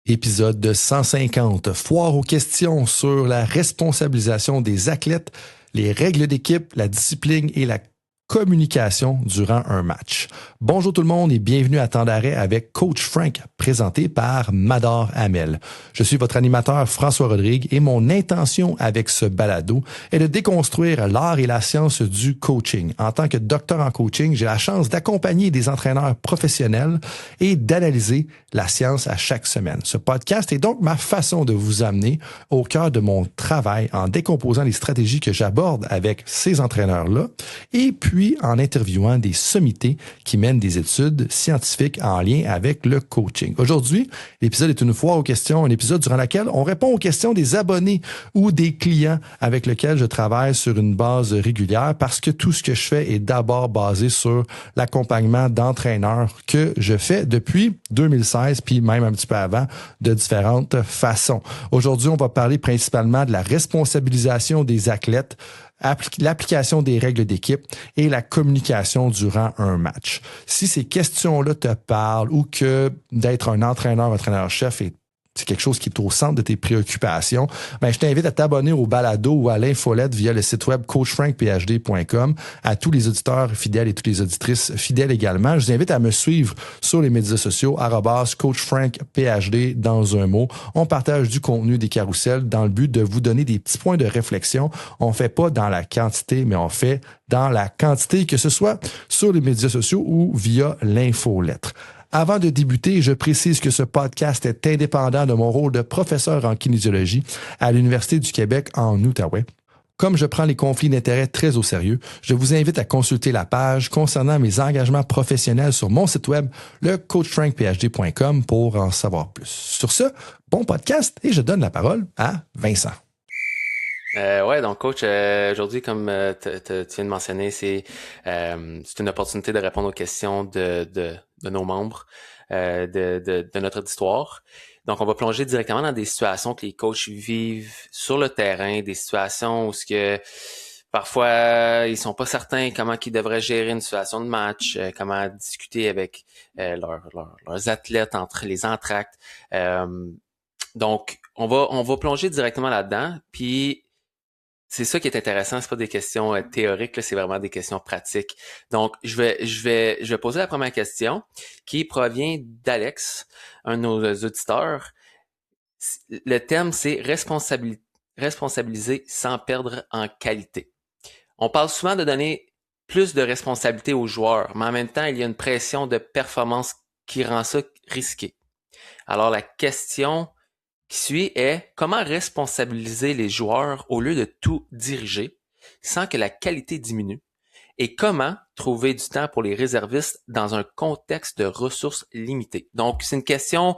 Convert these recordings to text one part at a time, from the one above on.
Épisode de 150, foire aux questions sur la responsabilisation des athlètes, les règles d'équipe, la discipline et la communication durant un match. Bonjour tout le monde et bienvenue à Temps d'arrêt avec Coach Frank, présenté par Madar Hamel. Je suis votre animateur François Rodrigue et mon intention avec ce balado est de déconstruire l'art et la science du coaching. En tant que docteur en coaching, j'ai la chance d'accompagner des entraîneurs professionnels et d'analyser la science à chaque semaine. Ce podcast est donc ma façon de vous amener au cœur de mon travail en décomposant les stratégies que j'aborde avec ces entraîneurs-là et puis en interviewant des sommités qui mènent des études scientifiques en lien avec le coaching. Aujourd'hui, l'épisode est une foire aux questions, un épisode durant lequel on répond aux questions des abonnés ou des clients avec lesquels je travaille sur une base régulière parce que tout ce que je fais est d'abord basé sur l'accompagnement d'entraîneurs que je fais depuis 2016, puis même un petit peu avant, de différentes façons. Aujourd'hui, on va parler principalement de la responsabilisation des athlètes, l'application des règles d'équipe et la communication durant un match. Si ces questions-là te parlent ou que d'être un entraîneur-chef c'est quelque chose qui est au centre de tes préoccupations, ben je t'invite à t'abonner au balado ou à l'infolette via le site web coachfrankphd.com. À tous les auditeurs fidèles et toutes les auditrices fidèles également, je vous invite à me suivre sur les médias sociaux @coachfrankphd dans un mot. On partage du contenu, des carousels dans le but de vous donner des petits points de réflexion. On fait pas dans la quantité, mais on fait dans la quantité, que ce soit sur les médias sociaux ou via l'infolettre. Avant de débuter, je précise que ce podcast est indépendant de mon rôle de professeur en kinésiologie à l'Université du Québec en Outaouais. Comme je prends les conflits d'intérêts très au sérieux, je vous invite à consulter la page concernant mes engagements professionnels sur mon site web, le coachfrankphd.com, pour en savoir plus. Sur ce, bon podcast et je donne la parole à Vincent. Donc coach, aujourd'hui, comme tu viens de mentionner, c'est une opportunité de répondre aux questions de nos membres, de notre auditoire. Donc, on va plonger directement dans des situations que les coachs vivent sur le terrain, des situations où ce que parfois ils sont pas certains comment ils devraient gérer une situation de match, comment discuter avec leurs athlètes entre les entractes. Donc, on va plonger directement là-dedans, puis c'est ça qui est intéressant, c'est pas des questions théoriques, là, c'est vraiment des questions pratiques. Donc, je vais poser la première question qui provient d'Alex, un de nos auditeurs. Le thème, c'est responsabiliser sans perdre en qualité. On parle souvent de donner plus de responsabilité aux joueurs, mais en même temps, il y a une pression de performance qui rend ça risqué. Alors, la question qui suit est comment responsabiliser les joueurs au lieu de tout diriger sans que la qualité diminue et comment trouver du temps pour les réservistes dans un contexte de ressources limitées. Donc, c'est une question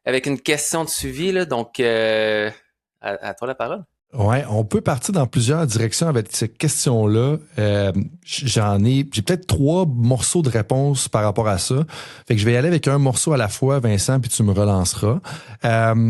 avec une question de suivi, là, donc à toi la parole. Ouais, on peut partir dans plusieurs directions avec cette question-là. J'ai peut-être 3 morceaux de réponse par rapport à ça. Fait que je vais y aller avec un morceau à la fois, Vincent, puis tu me relanceras.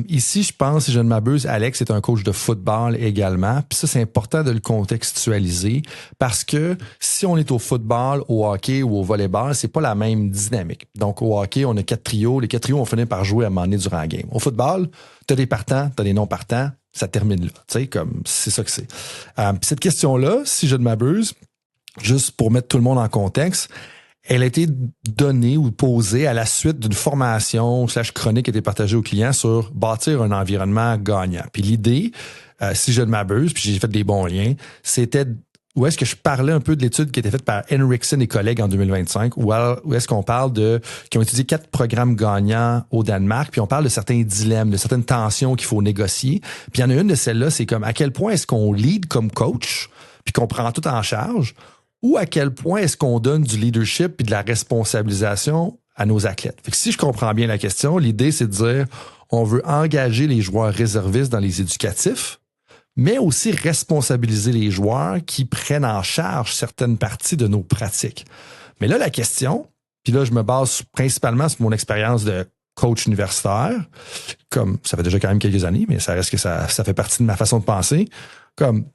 Ici, je pense, si je ne m'abuse, Alex est un coach de football également. Puis ça, c'est important de le contextualiser parce que si on est au football, au hockey ou au volleyball, c'est pas la même dynamique. Donc, au hockey, on a 4 trios. Les 4 trios, on finit par jouer à un moment donné durant la game. Au football, t'as des partants, t'as des non-partants. Ça termine là, tu sais, comme c'est ça que c'est. Cette question-là, si je ne m'abuse, juste pour mettre tout le monde en contexte, elle a été donnée ou posée à la suite d'une formation / chronique qui a été partagée aux clients sur bâtir un environnement gagnant. Puis l'idée, si je ne m'abuse, puis j'ai fait des bons liens, c'était où est-ce que je parlais un peu de l'étude qui a été faite par Henriksen et collègues en 2025, où est-ce qu'on parle qui ont étudié 4 programmes gagnants au Danemark, puis on parle de certains dilemmes, de certaines tensions qu'il faut négocier. Puis il y en a une de celles-là, c'est comme à quel point est-ce qu'on lead comme coach, puis qu'on prend tout en charge, ou à quel point est-ce qu'on donne du leadership puis de la responsabilisation à nos athlètes. Fait que si je comprends bien la question, l'idée c'est de dire on veut engager les joueurs réservistes dans les éducatifs, mais aussi responsabiliser les joueurs qui prennent en charge certaines parties de nos pratiques. Mais là, la question, puis là, je me base principalement sur mon expérience de coach universitaire, comme ça fait déjà quand même quelques années, mais ça reste que ça fait partie de ma façon de penser. Comme,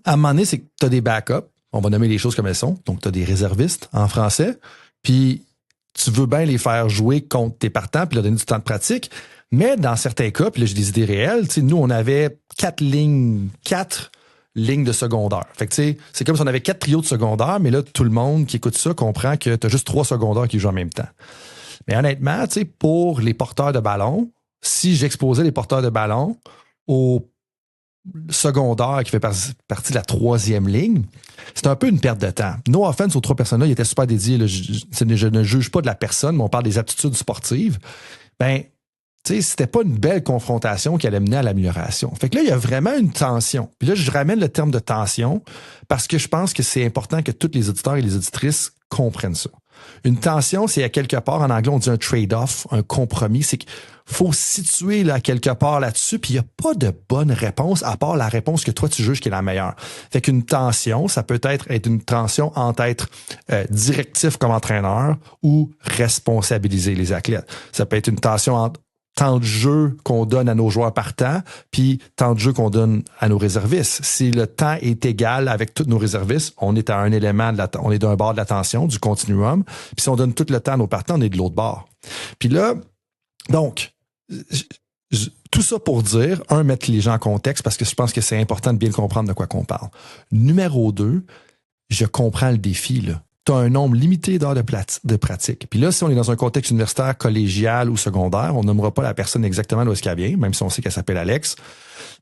à un moment donné, c'est que tu as des backups, on va nommer les choses comme elles sont, donc tu as des réservistes en français, puis tu veux bien les faire jouer contre tes partants, puis leur donner du temps de pratique, Mais dans certains cas, puis là, j'ai des idées réelles, nous, on avait 4 lignes de secondaire. Fait que, c'est comme si on avait 4 trios de secondaire, mais là, tout le monde qui écoute ça comprend que tu as juste 3 secondaires qui jouent en même temps. Mais honnêtement, pour les porteurs de ballon, si j'exposais les porteurs de ballon au secondaire qui fait partie de la 3e ligne, c'est un peu une perte de temps. No offense aux 3 personnes-là, ils étaient super dédiés. Là, je ne juge pas de la personne, mais on parle des aptitudes sportives. Ben, c'était pas une belle confrontation qui allait mener à l'amélioration. Fait que là, il y a vraiment une tension. Puis là, je ramène le terme de tension parce que je pense que c'est important que tous les auditeurs et les auditrices comprennent ça. Une tension, c'est à quelque part, en anglais, on dit un trade-off, un compromis. C'est qu'il faut se situer là, quelque part là-dessus, puis il n'y a pas de bonne réponse à part la réponse que toi, tu juges qui est la meilleure. Fait qu'une tension, ça peut être une tension entre être directif comme entraîneur ou responsabiliser les athlètes. Ça peut être une tension entre temps de jeu qu'on donne à nos joueurs partants, puis temps de jeu qu'on donne à nos réservistes. Si le temps est égal avec tous nos réservistes, on est à un élément on est d'un bord de la tension, du continuum. Puis si on donne tout le temps à nos partants, on est de l'autre bord. Puis là, donc, tout ça pour dire, mettre les gens en contexte, parce que je pense que c'est important de bien comprendre de quoi qu'on parle. Numéro 2, je comprends le défi, là. Tu as un nombre limité d'heures de pratique. Puis là, si on est dans un contexte universitaire, collégial ou secondaire, on nommera pas la personne exactement d'où est-ce qu'elle vient, même si on sait qu'elle s'appelle Alex.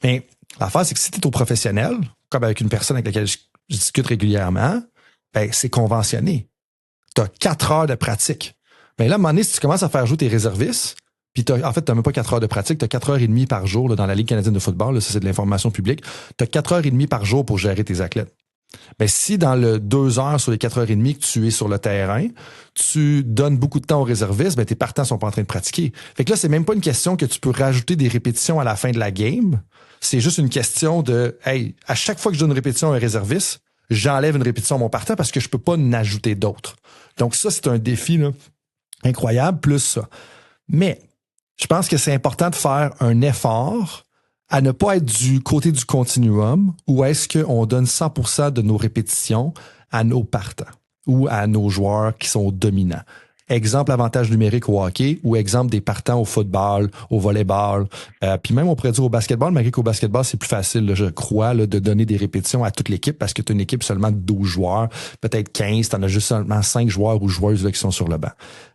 Mais l'affaire, c'est que si tu es au professionnel, comme avec une personne avec laquelle je discute régulièrement, ben c'est conventionné. Tu as 4 heures de pratique. Ben là, à un moment donné, si tu commences à faire jouer tes réservistes, puis en fait, tu n'as même pas 4 heures de pratique, tu as 4 heures et demie par jour là, dans la Ligue canadienne de football, là, ça c'est de l'information publique, tu as 4 heures et demie par jour pour gérer tes athlètes. Ben, si dans le 2 heures sur les 4 heures et demie que tu es sur le terrain, tu donnes beaucoup de temps aux réservistes, ben tes partants sont pas en train de pratiquer. Fait que là, c'est même pas une question que tu peux rajouter des répétitions à la fin de la game. C'est juste une question de, hey, à chaque fois que je donne une répétition à un réserviste, j'enlève une répétition à mon partant parce que je peux pas en ajouter d'autres. Donc ça, c'est un défi là, incroyable, plus ça. Mais je pense que c'est important de faire un effort à ne pas être du côté du continuum où est-ce qu'on donne 100% de nos répétitions à nos partants ou à nos joueurs qui sont dominants. Exemple, avantage numérique au hockey ou exemple des partants au football, au volleyball, puis même on pourrait dire au basketball, malgré qu'au basketball, c'est plus facile, là, je crois, là, de donner des répétitions à toute l'équipe parce que tu as une équipe seulement de 12 joueurs, peut-être 15, tu en as juste seulement 5 joueurs ou joueuses là, qui sont sur le banc.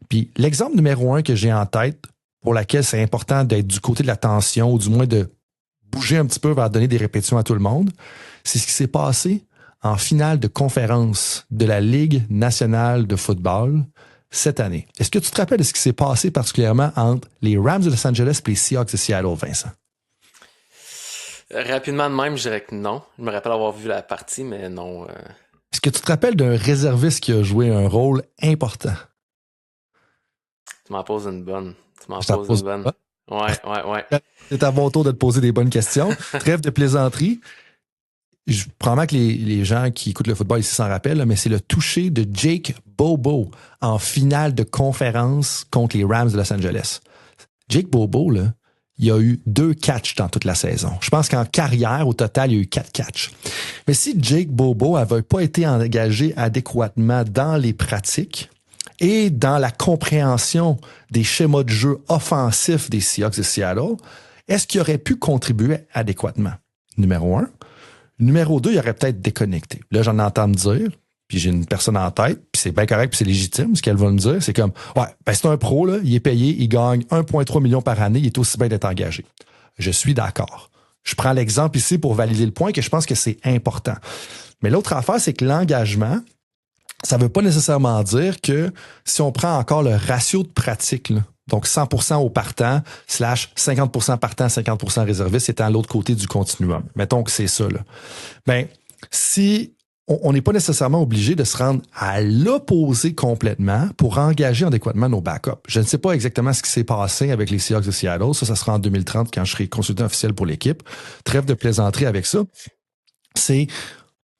Puis l'exemple numéro 1 que j'ai en tête, pour laquelle c'est important d'être du côté de la tension ou du moins de bouger un petit peu vers donner des répétitions à tout le monde, c'est ce qui s'est passé en finale de conférence de la Ligue nationale de football cette année. Est-ce que tu te rappelles de ce qui s'est passé particulièrement entre les Rams de Los Angeles et les Seahawks de Seattle, Vincent? Rapidement de même, je dirais que non. Je me rappelle avoir vu la partie, mais non. Est-ce que tu te rappelles d'un réserviste qui a joué un rôle important? Tu m'en poses une bonne. Ouais. C'est à mon tour de te poser des bonnes questions. Trêve de plaisanterie. Probablement que les gens qui écoutent le football ici s'en rappellent, mais c'est le toucher de Jake Bobo en finale de conférence contre les Rams de Los Angeles. Jake Bobo, là, il a eu 2 catchs dans toute la saison. Je pense qu'en carrière, au total, il y a eu 4 catchs. Mais si Jake Bobo n'avait pas été engagé adéquatement dans les pratiques et dans la compréhension des schémas de jeu offensifs des Seahawks de Seattle, est-ce qu'il aurait pu contribuer adéquatement? Numéro 1. Numéro 2, il aurait peut-être déconnecté. Là, j'en entends me dire, puis j'ai une personne en tête, puis c'est bien correct, puis c'est légitime, ce qu'elle va me dire. C'est comme, ouais, ben c'est un pro, là, il est payé, il gagne 1,3 million par année, il est aussi bien d'être engagé. Je suis d'accord. Je prends l'exemple ici pour valider le point que je pense que c'est important. Mais l'autre affaire, c'est que l'engagement, ça veut pas nécessairement dire que si on prend encore le ratio de pratique, là, donc 100% au partant, / 50% partant, 50% réserviste, c'est à l'autre côté du continuum. Mettons que c'est ça, là. Ben, si on n'est pas nécessairement obligé de se rendre à l'opposé complètement pour engager adéquatement nos backups. Je ne sais pas exactement ce qui s'est passé avec les Seahawks de Seattle. Ça sera en 2030 quand je serai consultant officiel pour l'équipe. Trêve de plaisanterie avec ça.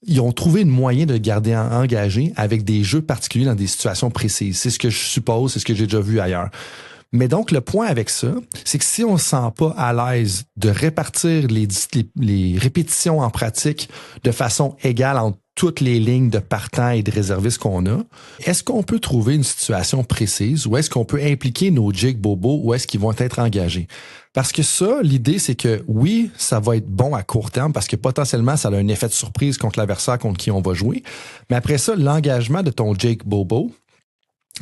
Ils ont trouvé une moyen de le garder engagé avec des jeux particuliers dans des situations précises. C'est ce que je suppose, c'est ce que j'ai déjà vu ailleurs. Mais donc, le point avec ça, c'est que si on ne se sent pas à l'aise de répartir les répétitions en pratique de façon égale entre toutes les lignes de partants et de réservistes qu'on a, est-ce qu'on peut trouver une situation précise ou est-ce qu'on peut impliquer nos Jake Bobo ou est-ce qu'ils vont être engagés? Parce que ça, l'idée, c'est que oui, ça va être bon à court terme parce que potentiellement, ça a un effet de surprise contre l'adversaire contre qui on va jouer. Mais après ça, l'engagement de ton Jake Bobo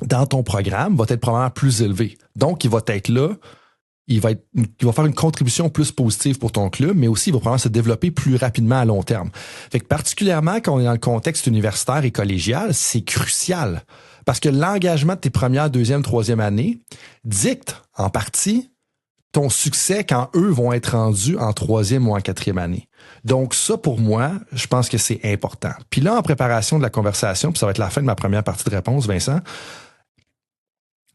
dans ton programme va être probablement plus élevé. Donc, il va être là. Il va faire une contribution plus positive pour ton club, mais aussi il va probablement se développer plus rapidement à long terme. Fait que particulièrement quand on est dans le contexte universitaire et collégial, c'est crucial. Parce que l'engagement de tes premières, deuxième, troisième années dicte en partie ton succès quand eux vont être rendus en troisième ou en quatrième année. Donc ça, pour moi, je pense que c'est important. Puis là, en préparation de la conversation, puis ça va être la fin de ma première partie de réponse, Vincent,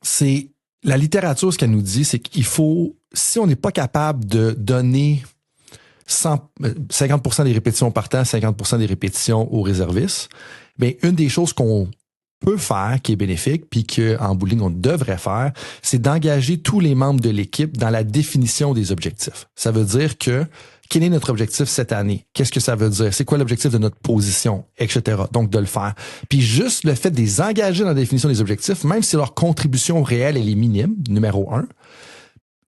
c'est la littérature, ce qu'elle nous dit, c'est qu'il faut, si on n'est pas capable de donner 50% des répétitions par temps, 50% des répétitions aux réservistes, bien, une des choses qu'on peut faire, qui est bénéfique, puis qu'en bout de ligne, on devrait faire, c'est d'engager tous les membres de l'équipe dans la définition des objectifs. Ça veut dire que quel est notre objectif cette année? Qu'est-ce que ça veut dire? C'est quoi l'objectif de notre position? Etc. Donc, de le faire. Puis juste le fait de les engager dans la définition des objectifs, même si leur contribution réelle, elle est minime, numéro 1.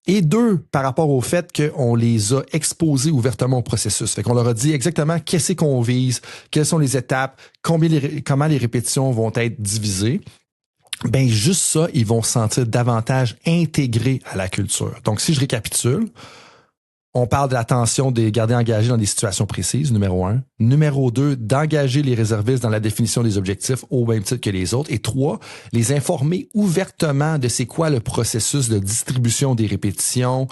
Et 2, par rapport au fait qu'on les a exposés ouvertement au processus. Fait qu'on leur a dit exactement qu'est-ce qu'on vise, quelles sont les étapes, comment les répétitions vont être divisées. Ben juste ça, ils vont se sentir davantage intégrés à la culture. Donc, si je récapitule, on parle de l'attention de les garder engagés dans des situations précises, numéro 1. Numéro 2, d'engager les réservistes dans la définition des objectifs au même titre que les autres. Et 3, les informer ouvertement de c'est quoi le processus de distribution des répétitions,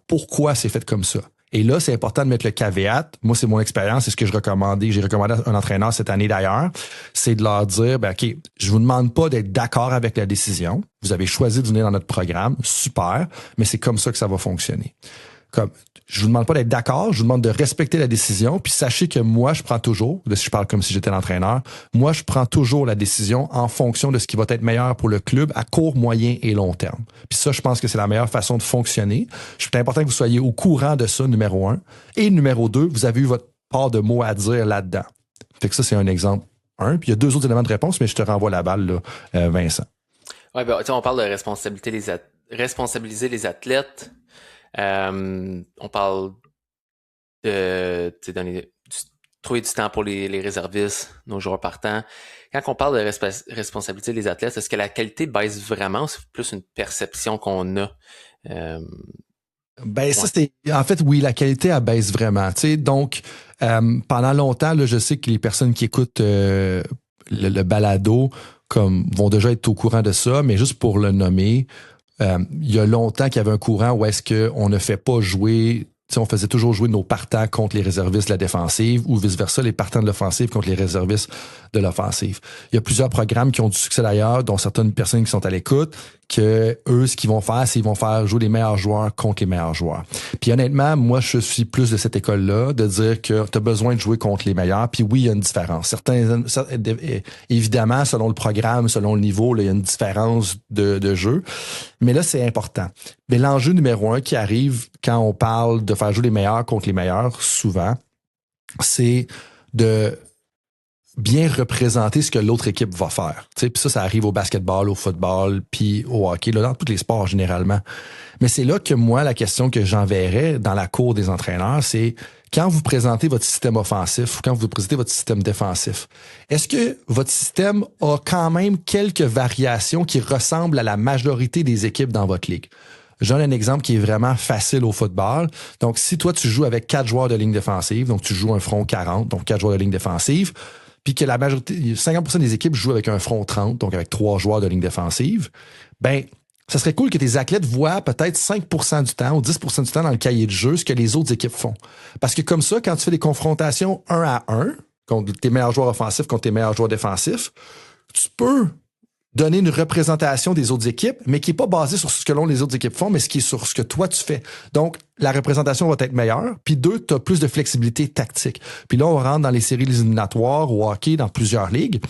pourquoi c'est fait comme ça. Et là, c'est important de mettre le caveat. Moi, c'est mon expérience, c'est ce que j'ai recommandé à un entraîneur cette année d'ailleurs, c'est de leur dire, ben, OK, je vous demande pas d'être d'accord avec la décision. Vous avez choisi de venir dans notre programme, super, mais c'est comme ça que ça va fonctionner. Comme, je vous demande pas d'être d'accord, je vous demande de respecter la décision, puis sachez que moi, je prends toujours, si je parle comme si j'étais l'entraîneur, moi, je prends toujours la décision en fonction de ce qui va être meilleur pour le club à court, moyen et long terme. Puis ça, je pense que c'est la meilleure façon de fonctionner. C'est important que vous soyez au courant de ça, numéro 1. Et numéro 2, vous avez eu votre part de mots à dire là-dedans. Fait que ça, c'est un exemple 1. Puis il y a 2 autres éléments de réponse, mais je te renvoie la balle, là, Vincent. Ouais, ben, on parle de responsabiliser les athlètes. On parle de trouver du temps pour les réservistes, nos joueurs partants. Quand on parle de responsabiliser les athlètes, est-ce que la qualité baisse vraiment ou c'est plus une perception qu'on a? Ben, ça, c'est. En fait, oui, la qualité, elle baisse vraiment. Tu sais, donc, pendant longtemps, là, je sais que les personnes qui écoutent le balado vont déjà être au courant de ça, mais juste pour le nommer. Il y a longtemps qu'il y avait un courant où est-ce qu'on ne fait pas jouer, on faisait toujours jouer nos partants contre les réservistes de la défensive ou vice-versa, les partants de l'offensive contre les réservistes de l'offensive. Il y a plusieurs programmes qui ont du succès d'ailleurs, dont certaines personnes qui sont à l'écoute, que eux, ce qu'ils vont faire, c'est qu'ils vont faire jouer les meilleurs joueurs contre les meilleurs joueurs. Puis honnêtement, moi, je suis plus de cette école-là, de dire que tu as besoin de jouer contre les meilleurs. Puis oui, il y a une différence. Évidemment, selon le programme, selon le niveau, là, il y a une différence de jeu. Mais là, c'est important. Mais l'enjeu numéro 1 qui arrive quand on parle de faire jouer les meilleurs contre les meilleurs, souvent, c'est de bien représenter ce que l'autre équipe va faire. Puis ça arrive au basketball, au football, puis au hockey, là, dans tous les sports généralement. Mais c'est là que moi, la question que j'enverrais dans la cour des entraîneurs, c'est quand vous présentez votre système offensif ou quand vous présentez votre système défensif, est-ce que votre système a quand même quelques variations qui ressemblent à la majorité des équipes dans votre ligue? Je donne un exemple qui est vraiment facile au football. Donc, si toi, tu joues avec 4 joueurs de ligne défensive, donc tu joues un front 40, donc 4 joueurs de ligne défensive, puis que la majorité, 50% des équipes jouent avec un front 30, donc avec 3 joueurs de ligne défensive, ben, ça serait cool que tes athlètes voient peut-être 5% du temps ou 10% du temps dans le cahier de jeu ce que les autres équipes font. Parce que comme ça, quand tu fais des confrontations 1 à 1 contre tes meilleurs joueurs offensifs contre tes meilleurs joueurs défensifs, tu peux donner une représentation des autres équipes, mais qui est pas basée sur ce que les autres équipes font, mais ce qui est sur ce que toi tu fais. Donc, la représentation va être meilleure. Puis 2, tu as plus de flexibilité tactique. Puis là, on rentre dans les séries éliminatoires au hockey dans plusieurs ligues.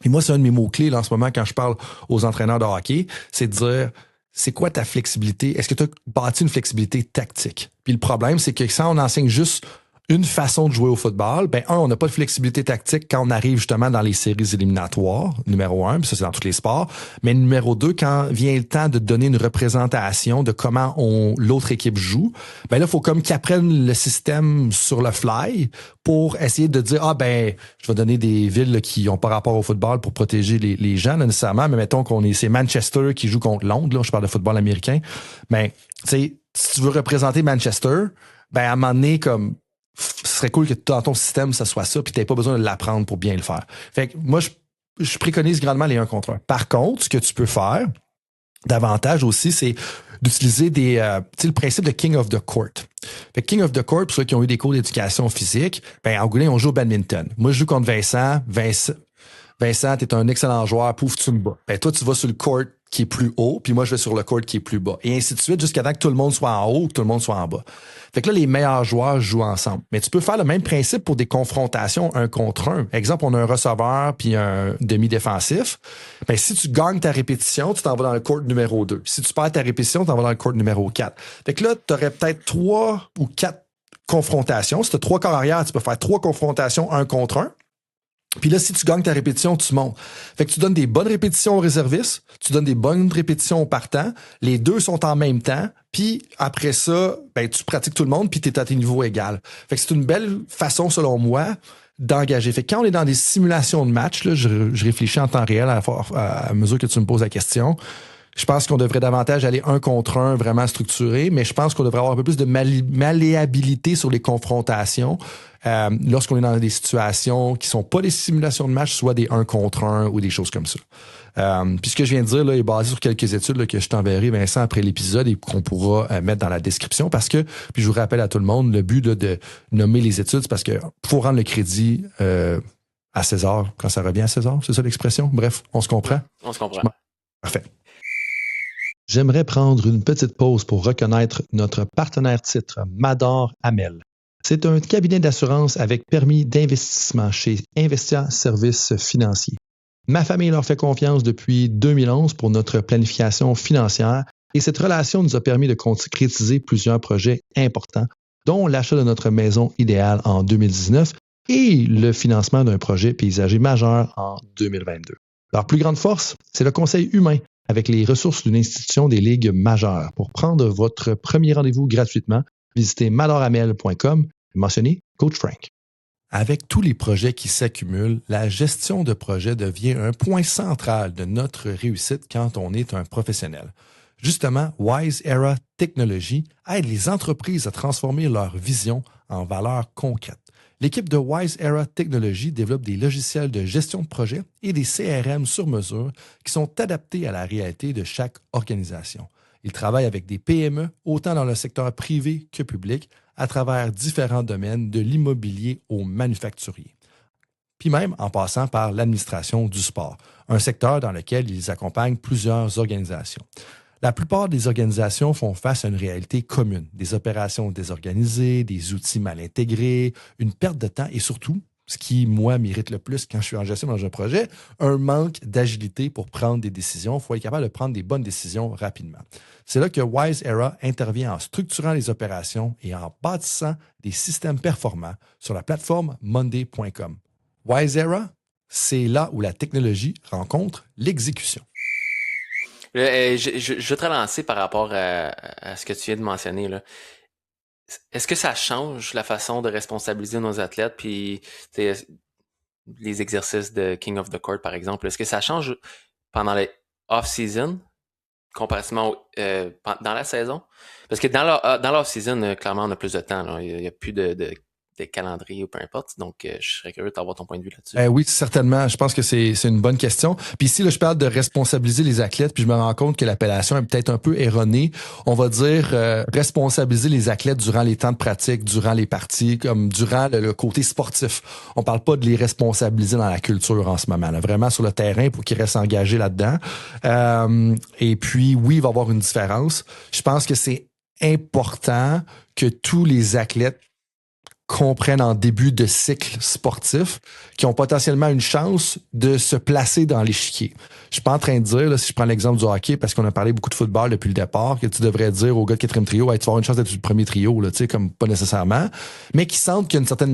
Et moi, c'est un de mes mots-clés là, en ce moment quand je parle aux entraîneurs de hockey, c'est de dire, c'est quoi ta flexibilité? Est-ce que tu as bâti une flexibilité tactique? Puis le problème, c'est que quand on enseigne juste une façon de jouer au football, on n'a pas de flexibilité tactique quand on arrive justement dans les séries éliminatoires, numéro 1, puis ça c'est dans tous les sports, mais numéro 2, quand vient le temps de donner une représentation de comment l'autre équipe joue, là, il faut comme qu'ils apprennent le système sur le fly pour essayer de dire, je vais donner des villes là, qui n'ont pas rapport au football pour protéger les gens là, nécessairement, mais mettons c'est Manchester qui joue contre Londres, là, je parle de football américain, tu sais, si tu veux représenter Manchester, à un moment donné, comme ce serait cool que dans ton système, ça soit ça, puis tu n'aies pas besoin de l'apprendre pour bien le faire. Fait que moi, je préconise grandement les 1 contre 1. Par contre, ce que tu peux faire davantage aussi, c'est d'utiliser le principe de King of the Court. Fait que King of the Court, pour ceux qui ont eu des cours d'éducation physique, en Angoulême, on joue au badminton. Moi, je joue contre Vincent. Vincent, t'es un excellent joueur, pouf, tu me bats. Toi, tu vas sur le court qui est plus haut, puis moi, je vais sur le court qui est plus bas. Et ainsi de suite, jusqu'à temps que tout le monde soit en haut ou que tout le monde soit en bas. Fait que là, les meilleurs joueurs jouent ensemble. Mais tu peux faire le même principe pour des confrontations 1 contre 1. Exemple, on a un receveur puis un demi-défensif. Si tu gagnes ta répétition, tu t'en vas dans le court numéro 2. Si tu perds ta répétition, tu t'en vas dans le court numéro 4. Fait que là, tu aurais peut-être 3 ou 4 confrontations. Si tu as 3 corps arrière, tu peux faire 3 confrontations 1 contre 1. Puis là, si tu gagnes ta répétition, tu montes. Fait que tu donnes des bonnes répétitions aux réservistes, tu donnes des bonnes répétitions aux partants, les 2 sont en même temps, puis après ça, tu pratiques tout le monde, puis tu es à tes niveaux égaux. Fait que c'est une belle façon, selon moi, d'engager. Fait que quand on est dans des simulations de match, là, je réfléchis en temps réel à mesure que tu me poses la question. Je pense qu'on devrait davantage aller 1 contre 1 vraiment structuré, mais je pense qu'on devrait avoir un peu plus de malléabilité sur les confrontations lorsqu'on est dans des situations qui sont pas des simulations de match, soit des 1 contre 1 ou des choses comme ça. Puis ce que je viens de dire là, est basé sur quelques études là, que je t'enverrai, Vincent, après l'épisode et qu'on pourra mettre dans la description parce que, puis je vous rappelle à tout le monde, le but là, de nommer les études, c'est parce que faut rendre le crédit à César quand ça revient à César, c'est ça l'expression? Bref, on se comprend? On se comprend. Parfait. J'aimerais prendre une petite pause pour reconnaître notre partenaire titre, Mador Hamel. C'est un cabinet d'assurance avec permis d'investissement chez Investia Services Financiers. Ma famille leur fait confiance depuis 2011 pour notre planification financière et cette relation nous a permis de concrétiser plusieurs projets importants, dont l'achat de notre maison idéale en 2019 et le financement d'un projet paysager majeur en 2022. Leur plus grande force, c'est le conseil humain avec les ressources d'une institution des ligues majeures. Pour prendre votre premier rendez-vous gratuitement, visitez madoramel.com et mentionnez Coach Frank. Avec tous les projets qui s'accumulent, la gestion de projet devient un point central de notre réussite quand on est un professionnel. Justement, Wise Era Technology aide les entreprises à transformer leur vision en valeurs concrètes. L'équipe de Wise Era Technology développe des logiciels de gestion de projet et des CRM sur mesure qui sont adaptés à la réalité de chaque organisation. Ils travaillent avec des PME, autant dans le secteur privé que public, à travers différents domaines de l'immobilier au manufacturier. Puis même en passant par l'administration du sport, un secteur dans lequel ils accompagnent plusieurs organisations. La plupart des organisations font face à une réalité commune, des opérations désorganisées, des outils mal intégrés, une perte de temps et surtout, ce qui, moi, m'irrite le plus quand je suis en gestion dans un projet, un manque d'agilité pour prendre des décisions. Il faut être capable de prendre des bonnes décisions rapidement. C'est là que Wise Era intervient en structurant les opérations et en bâtissant des systèmes performants sur la plateforme monday.com. Wise Era, c'est là où la technologie rencontre l'exécution. Je vais te relancer par rapport à ce que tu viens de mentionner, là. Est-ce que ça change la façon de responsabiliser nos athlètes puis les exercices de King of the Court, par exemple? Est-ce que ça change pendant les off-season comparativement dans la saison? Parce que dans l'off-season, clairement, on a plus de temps. Là. Il n'y a plus de calendrier ou peu importe. Donc, je serais curieux d'avoir ton point de vue là-dessus. Oui, certainement. Je pense que c'est une bonne question. Puis ici, là, je parle de responsabiliser les athlètes, puis je me rends compte que l'appellation est peut-être un peu erronée. On va dire responsabiliser les athlètes durant les temps de pratique, durant les parties, comme durant le côté sportif. On parle pas de les responsabiliser dans la culture en ce moment. Là. Vraiment sur le terrain pour qu'ils restent engagés là-dedans. Et puis, oui, il va y avoir une différence. Je pense que c'est important que tous les athlètes comprennent en début de cycle sportif, qui ont potentiellement une chance de se placer dans l'échiquier. Je suis pas en train de dire, là, si je prends l'exemple du hockey, parce qu'on a parlé beaucoup de football depuis le départ, que tu devrais dire au gars de quatrième trio, hey, tu vas avoir une chance d'être le premier trio, là, tu sais, comme pas nécessairement, mais qui sentent qu'il y a une certaine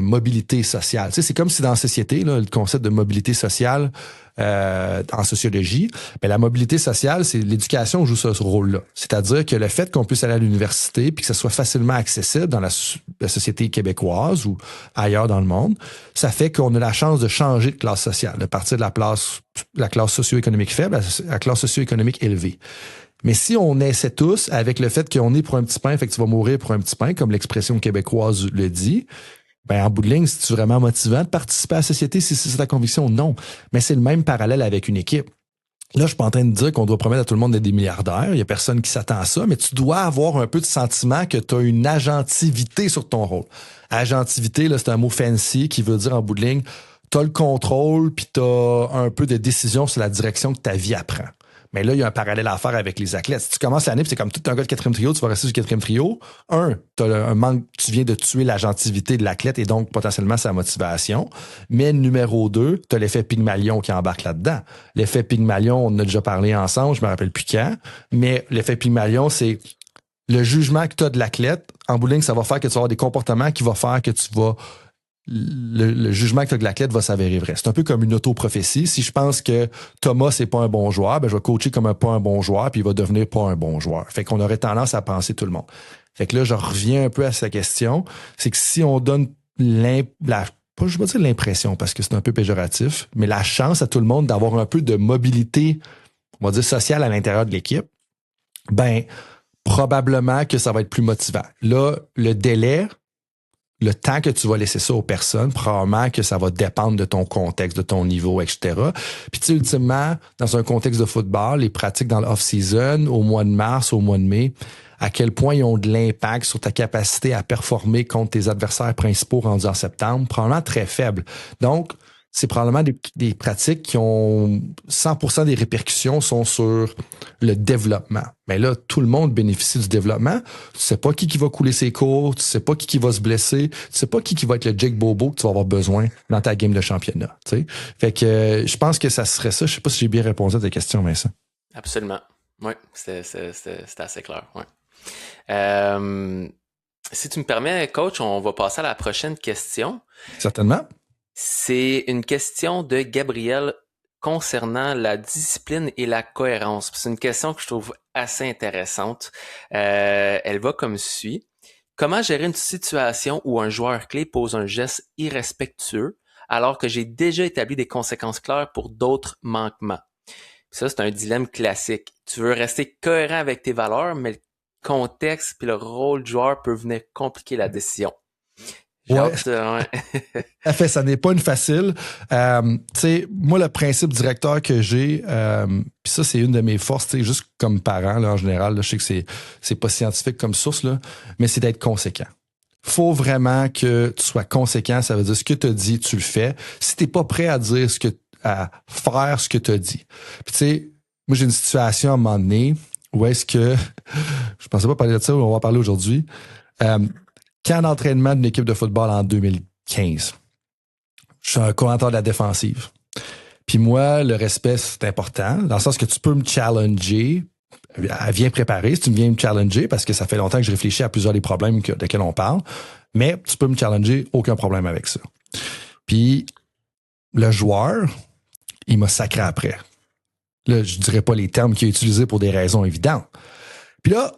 mobilité sociale. Tu sais, c'est comme si dans la société, là, le concept de mobilité sociale, en sociologie, ben la mobilité sociale, c'est l'éducation joue ce rôle-là. C'est-à-dire que le fait qu'on puisse aller à l'université puis que ça soit facilement accessible dans la société québécoise ou ailleurs dans le monde, ça fait qu'on a la chance de changer de classe sociale, de partir de la classe socio-économique faible à la classe socio-économique élevée. Mais si on essaie tous avec le fait qu'on est pour un petit pain, fait que tu vas mourir pour un petit pain, comme l'expression québécoise le dit, ben, en bout de ligne, c'est-tu vraiment motivant de participer à la société si c'est ta conviction? Non. Mais c'est le même parallèle avec une équipe. Là, je suis pas en train de dire qu'on doit promettre à tout le monde d'être des milliardaires. Il y a personne qui s'attend à ça, mais tu dois avoir un peu de sentiment que tu as une agentivité sur ton rôle. Agentivité, là, c'est un mot fancy qui veut dire en bout de ligne, tu as le contrôle puis tu as un peu de décision sur la direction que ta vie apprend. Mais là, il y a un parallèle à faire avec les athlètes. Si tu commences l'année, c'est comme tout un gars de quatrième trio, tu vas rester sur le quatrième trio. Tu as un manque, tu viens de tuer l'agentivité de l'athlète et donc potentiellement sa motivation. Mais numéro 2, tu as l'effet Pygmalion qui embarque là-dedans. L'effet Pygmalion, on en a déjà parlé ensemble, je me rappelle plus quand, mais l'effet Pygmalion, c'est le jugement que tu as de l'athlète. En bout de ligne, ça va faire que tu vas avoir des comportements qui vont faire que tu vas le jugement que tu as de l'athlète va s'avérer vrai. C'est un peu comme une auto-prophétie. Si je pense que Thomas c'est pas un bon joueur, ben je vais coacher comme pas un bon joueur, puis il va devenir pas un bon joueur. Fait qu'on aurait tendance à penser tout le monde. Fait que là, je reviens un peu à sa question. C'est que si on donne je vais pas dire l'impression parce que c'est un peu péjoratif, mais la chance à tout le monde d'avoir un peu de mobilité, on va dire sociale à l'intérieur de l'équipe, ben probablement que ça va être plus motivant. Là, le délai, le temps que tu vas laisser ça aux personnes, probablement que ça va dépendre de ton contexte, de ton niveau, etc. Puis tu sais, ultimement, dans un contexte de football, les pratiques dans l'off-season, au mois de mars, au mois de mai, à quel point ils ont de l'impact sur ta capacité à performer contre tes adversaires principaux rendus en septembre, probablement très faible. Donc, c'est probablement des pratiques qui ont 100% des répercussions sont sur le développement. Mais là, tout le monde bénéficie du développement. Tu sais pas qui va couler ses cours, tu sais pas qui va se blesser, tu sais pas qui va être le Jake Bobo que tu vas avoir besoin dans ta game de championnat. Tu sais? Fait que je pense que ça serait ça. Je sais pas si j'ai bien répondu à ta question, Vincent. Absolument. Oui, c'était assez clair. Ouais. Si tu me permets, coach, on va passer à la prochaine question. Certainement. C'est une question de Gabriel concernant la discipline et la cohérence. C'est une question que je trouve assez intéressante. Elle va comme suit. Comment gérer une situation où un joueur clé pose un geste irrespectueux alors que j'ai déjà établi des conséquences claires pour d'autres manquements? Ça, c'est un dilemme classique. Tu veux rester cohérent avec tes valeurs, mais le contexte et le rôle du joueur peut venir compliquer la décision. Ouais. Ça n'est pas une facile. Tu sais, moi, le principe directeur que j'ai, puis ça, c'est une de mes forces, tu sais, juste comme parent, là, en général, là, je sais que c'est pas scientifique comme source, là, mais c'est d'être conséquent. Faut vraiment que tu sois conséquent. Ça veut dire ce que tu as dit, tu le fais. Si t'es pas prêt à dire à faire ce que tu as dit. Puis tu sais, moi, j'ai une situation à un moment donné où est-ce que, je pensais pas parler de ça, mais on va parler aujourd'hui. Camp d'entraînement d'une équipe de football en 2015. Je suis un coordinateur de la défensive. Puis moi, le respect, c'est important, dans le sens que tu peux me challenger. Viens préparer si tu viens me challenger, parce que ça fait longtemps que je réfléchis à plusieurs des problèmes desquels on parle. Mais tu peux me challenger, aucun problème avec ça. Puis le joueur, il m'a sacré après. Là, je dirais pas les termes qu'il a utilisés pour des raisons évidentes. Puis là,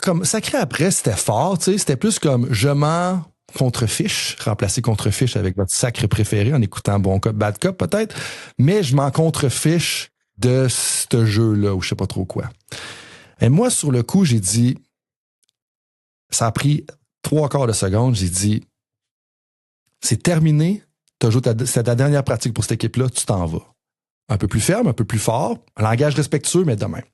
comme sacré après, c'était fort, tu sais, c'était plus comme je m'en contrefiche, remplacer contrefiche avec votre sacré préféré en écoutant Bon Cop, Bad Cop peut-être, mais je m'en contrefiche de ce jeu-là ou je sais pas trop quoi. Et moi, sur le coup, j'ai dit, ça a pris 3/4 de seconde, j'ai dit, c'est terminé, c'est ta dernière pratique pour cette équipe-là, tu t'en vas. Un peu plus ferme, un peu plus fort, un langage respectueux, mais de même.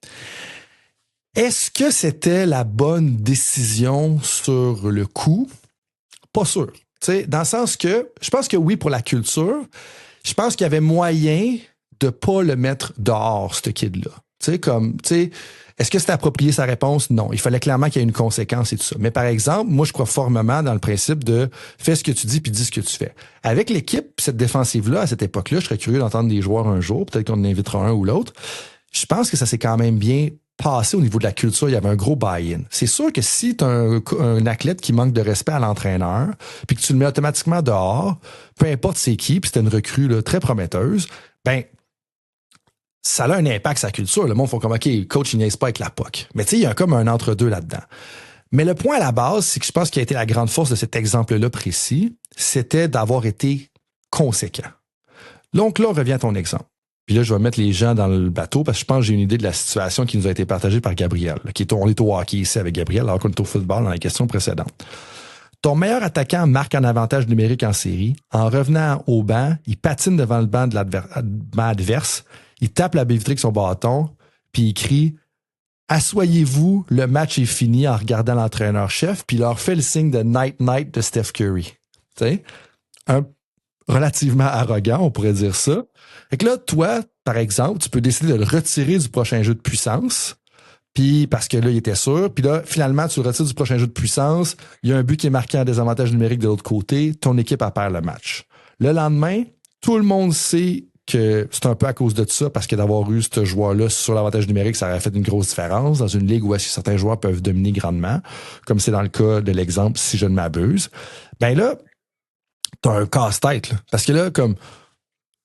Est-ce que c'était la bonne décision sur le coup? Pas sûr. T'sais, dans le sens que, je pense que oui, pour la culture, je pense qu'il y avait moyen de pas le mettre dehors, ce kid-là. Est-ce que c'était approprié sa réponse? Non. Il fallait clairement qu'il y ait une conséquence et tout ça. Mais par exemple, moi, je crois formellement dans le principe de fais ce que tu dis puis dis ce que tu fais. Avec l'équipe, cette défensive-là, à cette époque-là, je serais curieux d'entendre des joueurs un jour, peut-être qu'on en invitera un ou l'autre. Je pense que ça s'est quand même bien passé au niveau de la culture. Il y avait un gros buy-in. C'est sûr que si tu as un athlète qui manque de respect à l'entraîneur puis que tu le mets automatiquement dehors, peu importe c'est qui, puis c'était une recrue là, très prometteuse, ben ça a un impact sur la culture. Le monde font comme, OK, le coach, il niaise pas avec la POC. Mais tu sais, il y a comme un entre-deux là-dedans. Mais le point à la base, c'est que je pense qu'il a été la grande force de cet exemple-là précis, c'était d'avoir été conséquent. Donc là, on revient à ton exemple. Puis là, je vais mettre les gens dans le bateau parce que je pense que j'ai une idée de la situation qui nous a été partagée par Gabriel. On est au hockey ici avec Gabriel, alors qu'on est au football dans la question précédente. Ton meilleur attaquant marque un avantage numérique en série. En revenant au banc, il patine devant le banc de l'adverse. Il tape la baie vitrée avec son bâton, puis il crie « Assoyez-vous, le match est fini » en regardant l'entraîneur-chef, puis il leur fait le signe de « Night-Night » de Steph Curry. Tu sais, relativement arrogant, on pourrait dire ça. Fait que là, toi, par exemple, tu peux décider de le retirer du prochain jeu de puissance, puis parce que là, il était sûr, puis là, finalement, tu le retires du prochain jeu de puissance, il y a un but qui est marqué en désavantage numérique de l'autre côté, ton équipe a perdu le match. Le lendemain, tout le monde sait que c'est un peu à cause de ça, parce que d'avoir eu ce joueur-là sur l'avantage numérique, ça aurait fait une grosse différence dans une ligue où certains joueurs peuvent dominer grandement, comme c'est dans le cas de l'exemple, si je ne m'abuse. Ben là, t'as un casse-tête, là. Parce que là, comme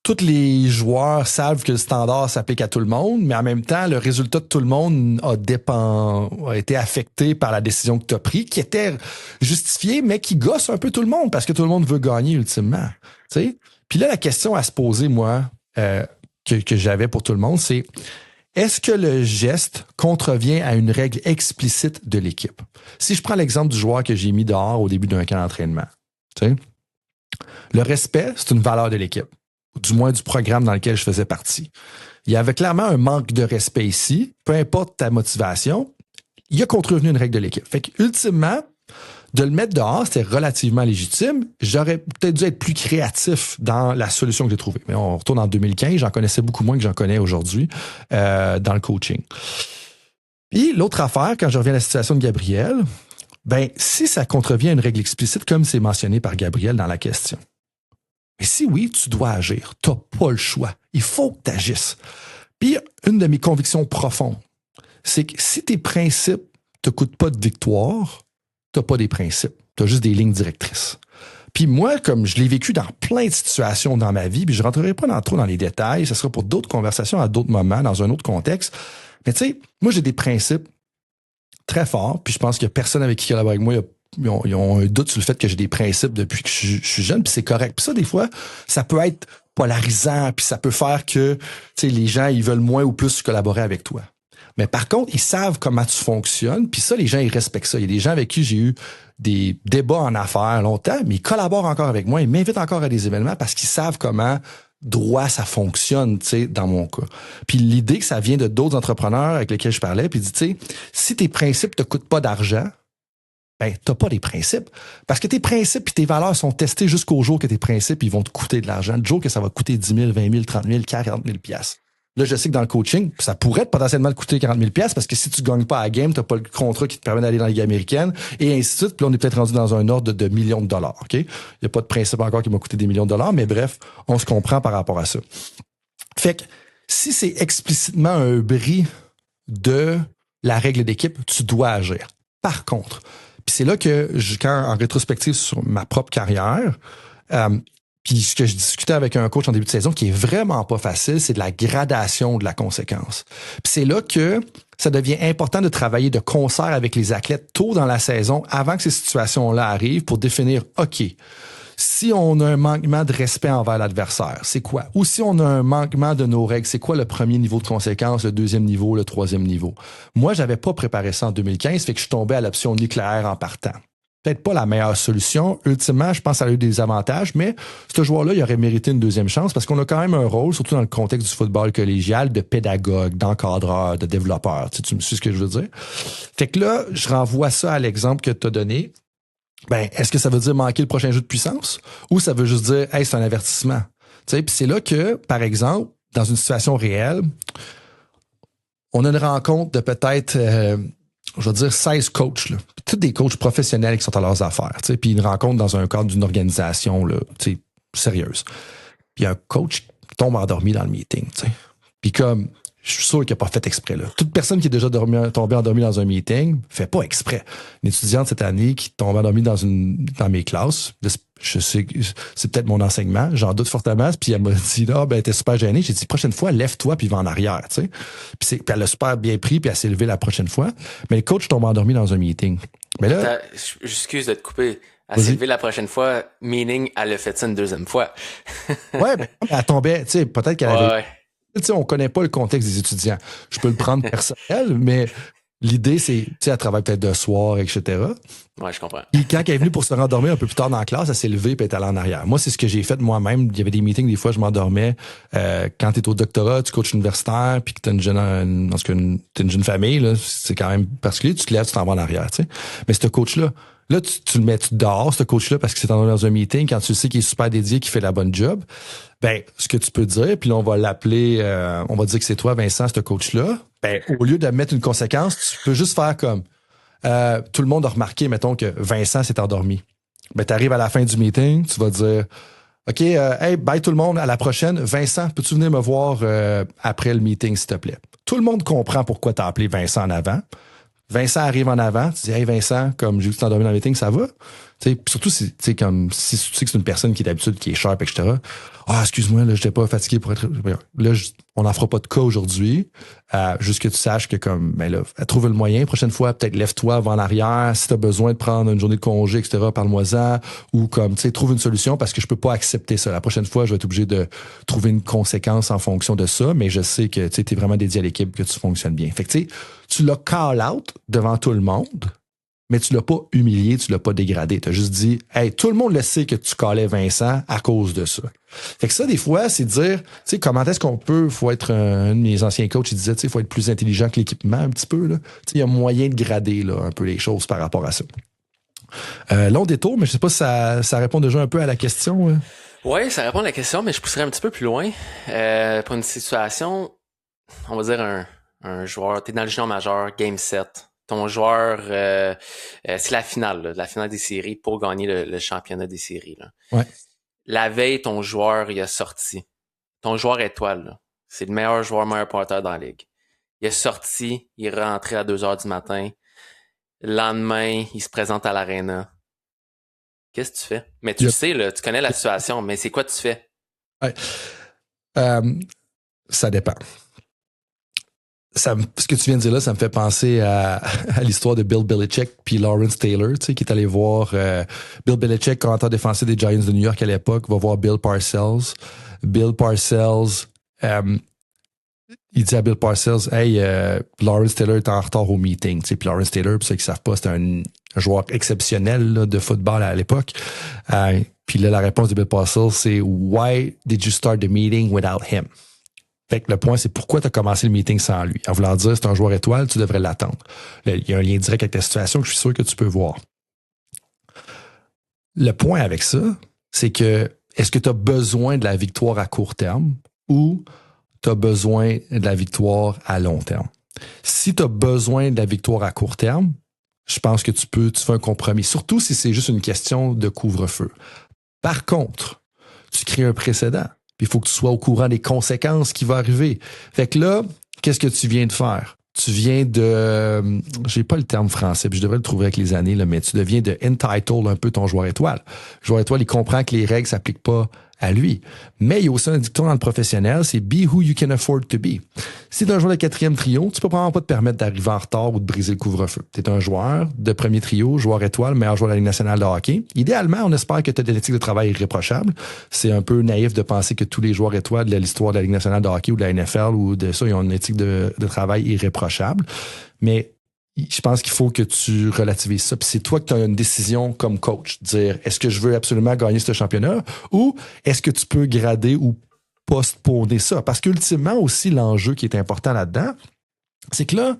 tous les joueurs savent que le standard s'applique à tout le monde, mais en même temps, le résultat de tout le monde a été affecté par la décision que tu as prise, qui était justifiée, mais qui gosse un peu tout le monde, parce que tout le monde veut gagner ultimement. Tu sais? Puis là, la question à se poser, moi, que j'avais pour tout le monde, c'est est-ce que le geste contrevient à une règle explicite de l'équipe? Si je prends l'exemple du joueur que j'ai mis dehors au début d'un camp d'entraînement, tu sais, le respect, c'est une valeur de l'équipe, du moins du programme dans lequel je faisais partie. Il y avait clairement un manque de respect ici, peu importe ta motivation, il a contrevenu une règle de l'équipe. Fait que, ultimement, de le mettre dehors, c'était relativement légitime. J'aurais peut-être dû être plus créatif dans la solution que j'ai trouvée. Mais on retourne en 2015, j'en connaissais beaucoup moins que j'en connais aujourd'hui dans le coaching. Puis l'autre affaire, quand je reviens à la situation de Gabriel, ben si ça contrevient à une règle explicite, comme c'est mentionné par Gabriel dans la question, mais si oui, tu dois agir. Tu n'as pas le choix. Il faut que tu agisses. Puis une de mes convictions profondes, c'est que si tes principes ne te coûtent pas de victoire, t'as pas des principes, t'as juste des lignes directrices. Puis moi, comme je l'ai vécu dans plein de situations dans ma vie, puis je rentrerai pas trop dans les détails, ça sera pour d'autres conversations à d'autres moments, dans un autre contexte. Mais tu sais, moi j'ai des principes très forts, puis je pense qu'il y a personne avec qui collabore avec moi, ils ont un doute sur le fait que j'ai des principes depuis que je suis jeune, puis c'est correct. Puis ça, des fois, ça peut être polarisant, puis ça peut faire que tu sais, les gens ils veulent moins ou plus collaborer avec toi. Mais par contre, ils savent comment tu fonctionnes, puis ça, les gens, ils respectent ça. Il y a des gens avec qui j'ai eu des débats en affaires longtemps, mais ils collaborent encore avec moi, ils m'invitent encore à des événements parce qu'ils savent comment droit ça fonctionne, tu sais, dans mon cas. Puis l'idée que ça vient de d'autres entrepreneurs avec lesquels je parlais, puis dit, tu sais, si tes principes te coûtent pas d'argent, ben, t'as pas des principes. Parce que tes principes et tes valeurs sont testés jusqu'au jour que tes principes, ils vont te coûter de l'argent. Le jour que ça va te coûter 10 000, 20 000, 30 000, 40 000 piastres. Là, je sais que dans le coaching, ça pourrait potentiellement te coûter 40 000 piastres parce que si tu gagnes pas à la game, t'as pas le contrat qui te permet d'aller dans la Ligue américaine et ainsi de suite. Puis là, on est peut-être rendu dans un ordre de millions de dollars, OK? Il y a pas de principe encore qui m'a coûté des millions de dollars, mais bref, on se comprend par rapport à ça. Fait que, si c'est explicitement un bris de la règle d'équipe, tu dois agir. Par contre, puis c'est là que, quand en rétrospective sur ma propre carrière, puis ce que je discutais avec un coach en début de saison qui est vraiment pas facile, c'est de la gradation de la conséquence. Puis c'est là que ça devient important de travailler de concert avec les athlètes tôt dans la saison, avant que ces situations-là arrivent, pour définir, OK, si on a un manquement de respect envers l'adversaire, c'est quoi? Ou si on a un manquement de nos règles, c'est quoi le premier niveau de conséquence, le deuxième niveau, le troisième niveau? Moi, j'avais pas préparé ça en 2015, fait que je suis tombé à l'option nucléaire en partant. Peut-être pas la meilleure solution. Ultimement, je pense que ça a eu des avantages, mais ce joueur-là, il aurait mérité une deuxième chance parce qu'on a quand même un rôle, surtout dans le contexte du football collégial, de pédagogue, d'encadreur, de développeur. Tu me suis ce que je veux dire? Fait que là, je renvoie ça à l'exemple que tu as donné. Ben, est-ce que ça veut dire manquer le prochain jeu de puissance? Ou ça veut juste dire, hey, c'est un avertissement? Tu sais, puis c'est là que, par exemple, dans une situation réelle, on a une rencontre de peut-être, je vais dire 16 coachs, là. Tous des coachs professionnels qui sont à leurs affaires, tu sais, puis une rencontre dans un cadre d'une organisation, là, tu sais, sérieuse. Puis un coach tombe endormi dans le meeting, tu sais. Puis comme, je suis sûr qu'il n'a pas fait exprès, là. Toute personne qui est déjà tombée endormie dans un meeting fait pas exprès. Une étudiante cette année qui tombe endormie dans mes classes, je sais que c'est peut-être mon enseignement, j'en doute fortement, puis elle m'a dit, t'es super gêné. J'ai dit, prochaine fois, lève-toi puis va en arrière, tu sais. Puis elle a super bien pris, puis elle s'est levée la prochaine fois. Mais le coach tombe endormi dans un meeting. Mais là. Attends, excuse de te couper. Elle s'est levée la prochaine fois, meaning, elle a fait ça une deuxième fois. Ouais, mais elle tombait, tu sais, peut-être qu'elle avait. Ouais. Tu sais, on connaît pas le contexte des étudiants. Je peux le prendre personnel, mais l'idée, c'est, tu sais, elle travaille peut-être de soir, etc. Ouais, je comprends. Puis quand elle est venue pour se rendormir un peu plus tard dans la classe, elle s'est levée et elle est allée en arrière. Moi, c'est ce que j'ai fait moi-même. Il y avait des meetings, des fois, je m'endormais. Quand tu es au doctorat, tu coaches universitaire, puis que tu as une jeune famille, là, c'est quand même particulier. Tu te lèves, tu t'en vas en arrière, tu sais. Mais ce coach-là, là, tu le mets dehors, ce coach-là, parce que c'est dans un meeting, quand tu sais qu'il est super dédié, qu'il fait la bonne job. Ben, ce que tu peux dire, puis là, on va l'appeler, on va dire que c'est toi, Vincent, ce coach-là. Ben, au lieu de mettre une conséquence, tu peux juste faire comme, tout le monde a remarqué, mettons, que Vincent s'est endormi. Ben, t'arrives à la fin du meeting, tu vas dire, OK, hey, bye tout le monde, à la prochaine. Vincent, peux-tu venir me voir après le meeting, s'il te plaît? Tout le monde comprend pourquoi t'as appelé Vincent en avant. Vincent arrive en avant, tu dis, hey Vincent, comme j'ai vu que tu t'es endormi dans le meeting, ça va? Tu sais, surtout si, tu sais, comme, si tu sais que c'est une personne qui est d'habitude, qui est sharp, etc. Ah, excuse-moi, là, j'étais pas fatigué pour être, là, on n'en fera pas de cas aujourd'hui. Juste que tu saches que comme, ben là, trouve le moyen. Prochaine fois, peut-être lève-toi, va en arrière. Si t'as besoin de prendre une journée de congé, etc., parle-moi-en. Ou comme, tu sais, trouve une solution parce que je peux pas accepter ça. La prochaine fois, je vais être obligé de trouver une conséquence en fonction de ça. Mais je sais que, tu sais, t'es vraiment dédié à l'équipe, que tu fonctionnes bien. Fait que, tu sais, tu l'as call out devant tout le monde. Mais tu l'as pas humilié, tu l'as pas dégradé. Tu as juste dit, hey, tout le monde le sait que tu callais Vincent à cause de ça. Fait que ça, des fois, c'est de dire, tu sais, comment est-ce qu'on peut, faut être un de mes anciens coachs, il disait, tu sais, faut être plus intelligent que l'équipement un petit peu, là. Tu sais, il y a moyen de grader, là, un peu les choses par rapport à ça. Long détour, mais je sais pas si ça répond déjà un peu à la question. Hein. Ouais, ça répond à la question, mais je pousserais un petit peu plus loin. Pour une situation, on va dire un joueur, t'es dans le junior majeur, game 7. Ton joueur, c'est la finale, là, la finale des séries pour gagner le championnat des séries. Là. Ouais. La veille, ton joueur, il a sorti. Ton joueur étoile, là, c'est le meilleur joueur, meilleur porteur dans la ligue. Il est sorti, il est rentré à 2h du matin. Le lendemain, il se présente à l'aréna. Qu'est-ce que tu fais? Mais tu sais, là, tu connais la situation, mais c'est quoi tu fais? Ouais. Ça dépend. Ce que tu viens de dire là, ça me fait penser à l'histoire de Bill Belichick puis Lawrence Taylor, tu sais, qui est allé voir Bill Belichick, commentateur défensif des Giants de New York à l'époque, va voir Bill Parcells. Bill Parcells, il dit à Bill Parcells, hey, Lawrence Taylor est en retard au meeting. Tu sais, puis Lawrence Taylor, pour ceux qui savent pas, c'était un joueur exceptionnel là, de football à l'époque. Puis là, la réponse de Bill Parcells, c'est Why did you start the meeting without him? Fait que le point, c'est pourquoi tu as commencé le meeting sans lui. En voulant dire, c'est un joueur étoile, tu devrais l'attendre. Il y a un lien direct avec ta situation que je suis sûr que tu peux voir. Le point avec ça, c'est que est-ce que tu as besoin de la victoire à court terme ou tu as besoin de la victoire à long terme? Si tu as besoin de la victoire à court terme, je pense que tu fais un compromis, surtout si c'est juste une question de couvre-feu. Par contre, tu crées un précédent. Puis il faut que tu sois au courant des conséquences qui vont arriver. Fait que là, qu'est-ce que tu viens de faire? Tu viens de... j'ai pas le terme français, puis je devrais le trouver avec les années, là, mais tu deviens de entitle un peu ton joueur étoile. Le joueur étoile, il comprend que les règles s'appliquent pas à lui. Mais il y a aussi un dicton dans le professionnel, c'est « be who you can afford to be ». Si tu es un joueur de 4e trio, tu peux probablement pas te permettre d'arriver en retard ou de briser le couvre-feu. Tu es un joueur de premier trio, joueur étoile, meilleur joueur de la Ligue nationale de hockey. Idéalement, on espère que tu as de l'éthique de travail irréprochable. C'est un peu naïf de penser que tous les joueurs étoiles de l'histoire de la Ligue nationale de hockey ou de la NFL ou de ça, ils ont une éthique de travail irréprochable. Mais je pense qu'il faut que tu relativises ça. Puis c'est toi que tu as une décision comme coach. Dire, est-ce que je veux absolument gagner ce championnat ou est-ce que tu peux grader ou postponer ça? Parce qu'ultimement aussi, l'enjeu qui est important là-dedans, c'est que là,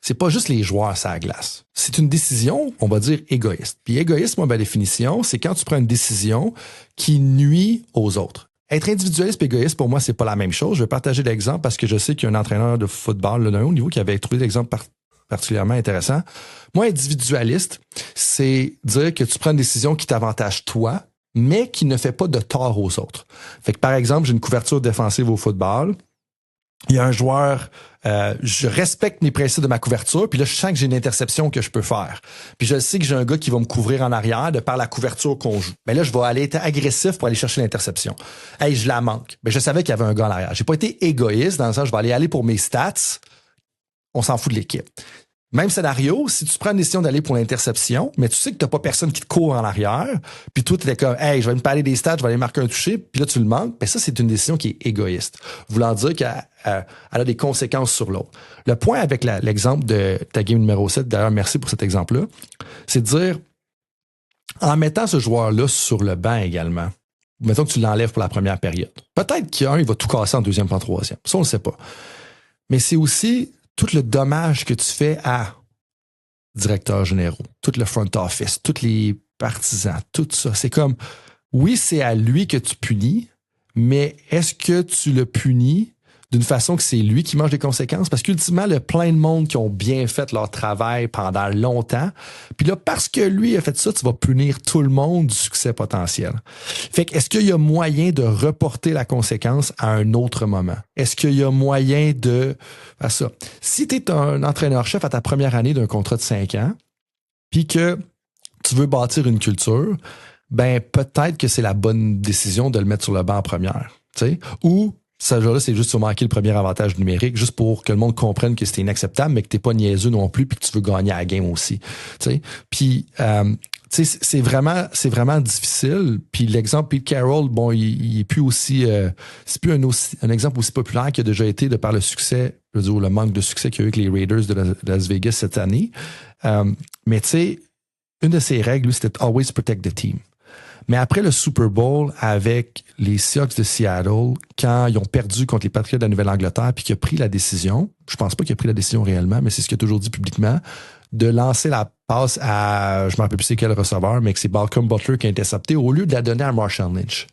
c'est pas juste les joueurs sur la glace. C'est une décision, on va dire, égoïste. Puis égoïste, moi, ma définition, c'est quand tu prends une décision qui nuit aux autres. Être individualiste et égoïste, pour moi, c'est pas la même chose. Je vais partager l'exemple parce que je sais qu'il y a un entraîneur de football d'un haut niveau qui avait trouvé l'exemple particulièrement intéressant. Moi, individualiste, c'est dire que tu prends une décision qui t'avantage toi, mais qui ne fait pas de tort aux autres. Fait que, par exemple, j'ai une couverture défensive au football. Il y a un joueur, je respecte mes principes de ma couverture, puis là, je sens que j'ai une interception que je peux faire. Puis je sais que j'ai un gars qui va me couvrir en arrière de par la couverture qu'on joue. Mais là, je vais aller être agressif pour aller chercher l'interception. Hey, je la manque. Mais je savais qu'il y avait un gars en arrière. J'ai pas été égoïste dans le sens, je vais aller pour mes stats. On s'en fout de l'équipe. Même scénario, si tu prends une décision d'aller pour l'interception, mais tu sais que t'as pas personne qui te court en arrière, puis toi, tu es comme, hey, je vais me parler des stats, je vais aller marquer un toucher, puis là, tu le manques, ben ça, c'est une décision qui est égoïste. Voulant dire qu'elle a des conséquences sur l'autre. Le point avec l'exemple de ta game numéro 7, d'ailleurs, merci pour cet exemple-là, c'est de dire, en mettant ce joueur-là sur le banc également, mettons que tu l'enlèves pour la première période, peut-être qu'un, il va tout casser en deuxième puis en troisième. Ça, on le sait pas. Mais c'est aussi tout le dommage que tu fais à directeurs généraux, tout le front office, tous les partisans, tout ça. C'est comme, oui, c'est à lui que tu punis, mais est-ce que tu le punis d'une façon que c'est lui qui mange les conséquences? Parce qu'ultimement, il y a plein de monde qui ont bien fait leur travail pendant longtemps. Puis là, parce que lui a fait ça, tu vas punir tout le monde du succès potentiel. Fait que, est-ce qu'il y a moyen de reporter la conséquence à un autre moment? Est-ce qu'il y a moyen de faire ça? Si tu es un entraîneur-chef à ta première année d'un contrat de 5 ans, puis que tu veux bâtir une culture, ben peut-être que c'est la bonne décision de le mettre sur le banc en première. T'sais? Ou ce jour-là, c'est juste manquer le premier avantage numérique, juste pour que le monde comprenne que c'était inacceptable, mais que t'es pas niaiseux non plus, puis que tu veux gagner à la game aussi. Puis, c'est vraiment difficile. Puis l'exemple Pete Carroll, bon, il est plus aussi, c'est plus un exemple aussi populaire qu'il a déjà été de par le succès, je veux dire, le manque de succès qu'il y a eu avec les Raiders de Las Vegas cette année. Mais tu sais, une de ses règles, lui, c'était always protect the team. Mais après le Super Bowl avec les Seahawks de Seattle, quand ils ont perdu contre les Patriots de la Nouvelle-Angleterre, puis qu'il a pris la décision, je pense pas qu'il a pris la décision réellement, mais c'est ce qu'il a toujours dit publiquement, de lancer la passe à, je me rappelle plus c'est quel receveur, mais que c'est Malcolm Butler qui a intercepté au lieu de la donner à Marshawn Lynch.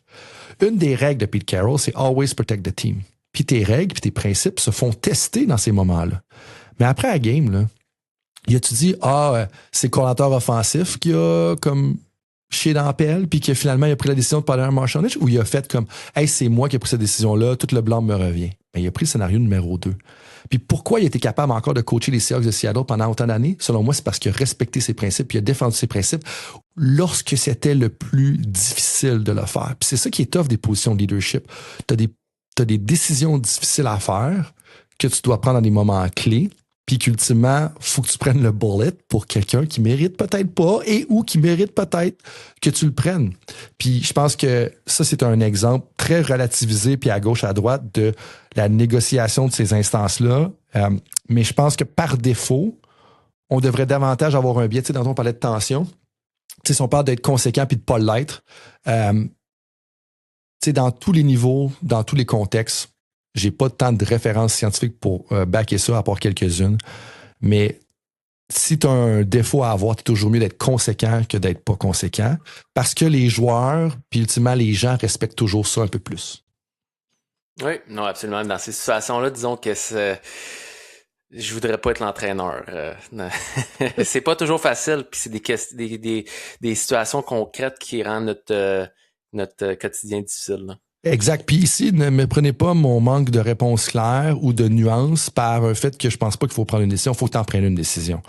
Une des règles de Pete Carroll, c'est always protect the team. Puis tes règles, puis tes principes se font tester dans ces moments-là. Mais après la game, là, il a-tu dit, c'est le coordinateur offensif qui a comme chier dans la pelle, puis que finalement, il a pris la décision de parler à Marshawn Lynch, ou il a fait comme, hey, c'est moi qui ai pris cette décision-là, tout le blanc me revient. Ben, il a pris le scénario numéro 2. Puis pourquoi il était capable encore de coacher les Seahawks de Seattle pendant autant d'années? Selon moi, c'est parce qu'il a respecté ses principes, puis il a défendu ses principes lorsque c'était le plus difficile de le faire. Puis c'est ça qui est tough des positions de leadership. T'as des décisions difficiles à faire que tu dois prendre dans des moments clés, puis qu'ultimement, faut que tu prennes le bullet pour quelqu'un qui mérite peut-être pas et ou qui mérite peut-être que tu le prennes. Puis je pense que ça, c'est un exemple très relativisé puis à gauche, à droite de la négociation de ces instances-là. Mais je pense que par défaut, on devrait davantage avoir un biais. Tu sais, dans on parlait de tension. Tu sais, si on parle d'être conséquent puis de pas l'être, tu sais, dans tous les niveaux, dans tous les contextes, j'ai pas tant de références scientifiques pour backer ça, à part quelques-unes. Mais si tu as un défaut à avoir, tu es toujours mieux d'être conséquent que d'être pas conséquent. Parce que les joueurs, puis ultimement, les gens respectent toujours ça un peu plus. Oui, non, absolument. Dans ces situations-là, disons que je voudrais pas être l'entraîneur. C'est pas toujours facile, puis c'est des situations concrètes qui rendent notre quotidien difficile, là. Exact. Puis ici, ne me prenez pas mon manque de réponse claire ou de nuance par un fait que je pense pas qu'il faut prendre une décision. Il faut que tu en prennes une décision.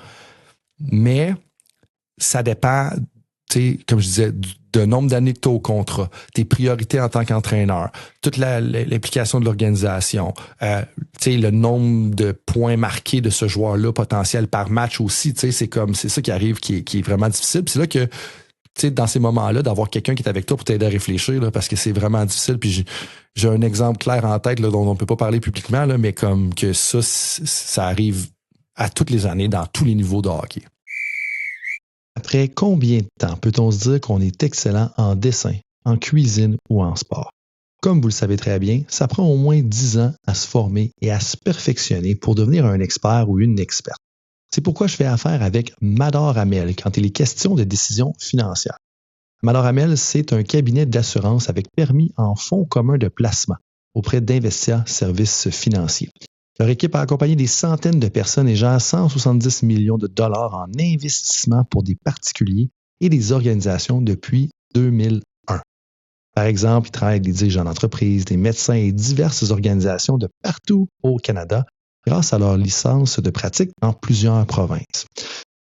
Mais ça dépend, tu sais, comme je disais, de nombre d'années que tu as au contrat, tes priorités en tant qu'entraîneur, toute l'implication de l'organisation, tu sais, le nombre de points marqués de ce joueur-là potentiel par match aussi. Tu sais, c'est ça qui arrive qui est vraiment difficile. Puis c'est là que tu sais, dans ces moments-là, d'avoir quelqu'un qui est avec toi pour t'aider à réfléchir, là, parce que c'est vraiment difficile. Puis j'ai un exemple clair en tête là, dont on ne peut pas parler publiquement, là, mais comme que ça arrive à toutes les années, dans tous les niveaux de hockey. Après combien de temps peut-on se dire qu'on est excellent en dessin, en cuisine ou en sport? Comme vous le savez très bien, ça prend au moins 10 ans à se former et à se perfectionner pour devenir un expert ou une experte. C'est pourquoi je fais affaire avec Mador Amel quand il est question de décisions financières. Mador Hamel, c'est un cabinet d'assurance avec permis en fonds communs de placement auprès d'Investia Services Financiers. Leur équipe a accompagné des centaines de personnes et gère 170 millions de dollars en investissement pour des particuliers et des organisations depuis 2001. Par exemple, ils travaillent avec des dirigeants d'entreprise, des médecins et diverses organisations de partout au Canada grâce à leur licence de pratique dans plusieurs provinces.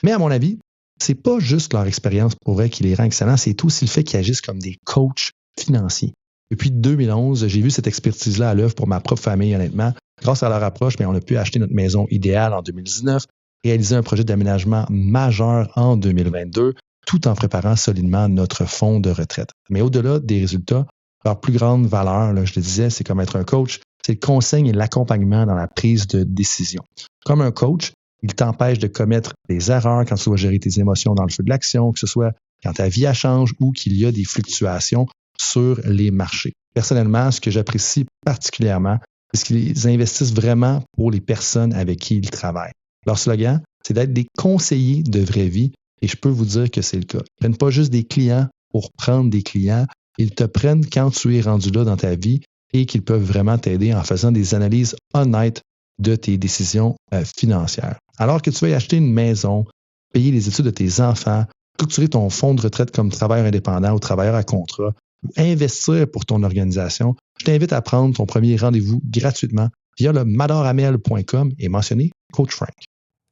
Mais à mon avis, c'est pas juste leur expérience pour vrai qui les rend excellents, c'est aussi le fait qu'ils agissent comme des coachs financiers. Depuis 2011, j'ai vu cette expertise-là à l'œuvre pour ma propre famille, honnêtement. Grâce à leur approche, on a pu acheter notre maison idéale en 2019, réaliser un projet d'aménagement majeur en 2022, tout en préparant solidement notre fonds de retraite. Mais au-delà des résultats, leur plus grande valeur, là, je le disais, c'est comme être un coach, c'est le conseil et l'accompagnement dans la prise de décision. Comme un coach, il t'empêche de commettre des erreurs quand tu dois gérer tes émotions dans le feu de l'action, que ce soit quand ta vie change ou qu'il y a des fluctuations sur les marchés. Personnellement, ce que j'apprécie particulièrement, c'est qu'ils investissent vraiment pour les personnes avec qui ils travaillent. Leur slogan, c'est d'être des conseillers de vraie vie et je peux vous dire que c'est le cas. Ils ne prennent pas juste des clients pour prendre des clients, ils te prennent quand tu es rendu là dans ta vie et qu'ils peuvent vraiment t'aider en faisant des analyses honnêtes de tes décisions financières. Alors que tu vas y acheter une maison, payer les études de tes enfants, structurer ton fonds de retraite comme travailleur indépendant ou travailleur à contrat, ou investir pour ton organisation, je t'invite à prendre ton premier rendez-vous gratuitement via le madorhamel.com et mentionner Coach Frank.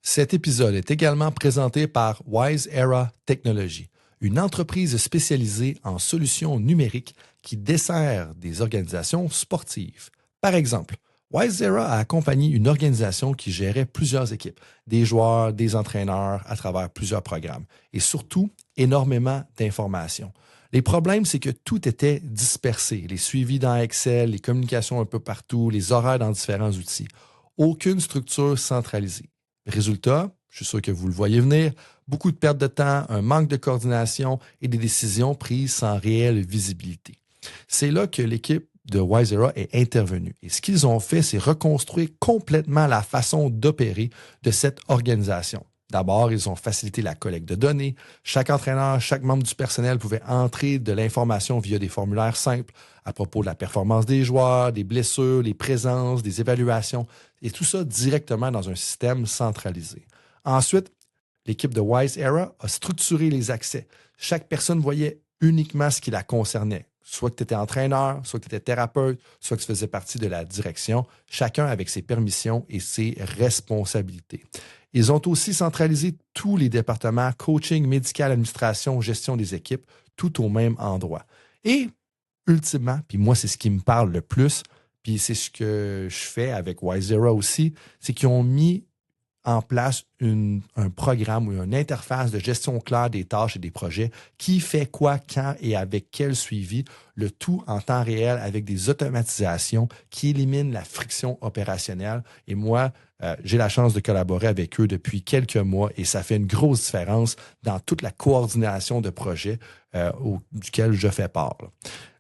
Cet épisode est également présenté par Wise Era Technology, une entreprise spécialisée en solutions numériques qui dessert des organisations sportives. Par exemple, Wise Era a accompagné une organisation qui gérait plusieurs équipes, des joueurs, des entraîneurs à travers plusieurs programmes et surtout énormément d'informations. Les problèmes, c'est que tout était dispersé, les suivis dans Excel, les communications un peu partout, les horaires dans différents outils. Aucune structure centralisée. Résultat, je suis sûr que vous le voyez venir, beaucoup de pertes de temps, un manque de coordination et des décisions prises sans réelle visibilité. C'est là que l'équipe de Wise Era est intervenue. Et ce qu'ils ont fait, c'est reconstruire complètement la façon d'opérer de cette organisation. D'abord, ils ont facilité la collecte de données. Chaque entraîneur, chaque membre du personnel pouvait entrer de l'information via des formulaires simples à propos de la performance des joueurs, des blessures, les présences, des évaluations, et tout ça directement dans un système centralisé. Ensuite, l'équipe de Wise Era a structuré les accès. Chaque personne voyait uniquement ce qui la concernait. Soit que tu étais entraîneur, soit que tu étais thérapeute, soit que tu faisais partie de la direction, chacun avec ses permissions et ses responsabilités. Ils ont aussi centralisé tous les départements, coaching, médical, administration, gestion des équipes, tout au même endroit. Et ultimement, puis moi, c'est ce qui me parle le plus, puis c'est ce que je fais avec Wise Era aussi, c'est qu'ils ont mis en place un programme ou une interface de gestion claire des tâches et des projets qui fait quoi, quand et avec quel suivi, le tout en temps réel avec des automatisations qui éliminent la friction opérationnelle. Et moi, j'ai la chance de collaborer avec eux depuis quelques mois et ça fait une grosse différence dans toute la coordination de projets duquel je fais part.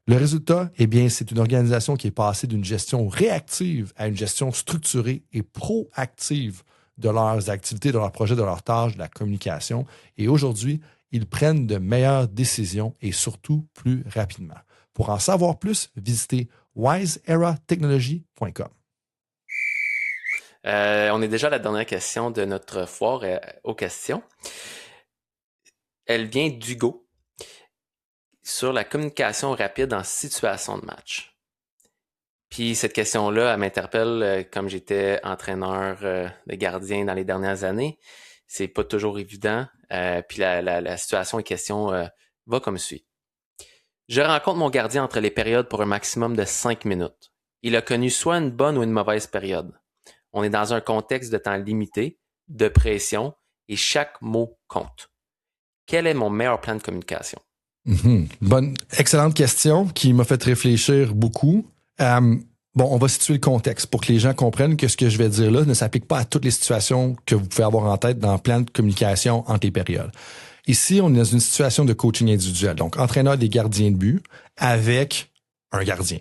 Le résultat, eh bien, c'est une organisation qui est passée d'une gestion réactive à une gestion structurée et proactive de leurs activités, de leurs projets, de leurs tâches, de la communication. Et aujourd'hui, ils prennent de meilleures décisions et surtout plus rapidement. Pour en savoir plus, visitez wiseeratechnology.com. On est déjà à la dernière question de notre foire aux questions. Elle vient d'Hugo sur la communication rapide en situation de match. Puis cette question-là, elle m'interpelle comme j'étais entraîneur de gardien dans les dernières années. C'est pas toujours évident. Puis la situation en question va comme suit. Je rencontre mon gardien entre les périodes pour un maximum de 5 minutes. Il a connu soit une bonne ou une mauvaise période. On est dans un contexte de temps limité, de pression, et chaque mot compte. Quel est mon meilleur plan de communication? Excellente question qui m'a fait réfléchir beaucoup. On va situer le contexte pour que les gens comprennent que ce que je vais dire là ne s'applique pas à toutes les situations que vous pouvez avoir en tête dans le plan de communication entre les périodes. Ici, on est dans une situation de coaching individuel, donc entraîneur des gardiens de but avec un gardien,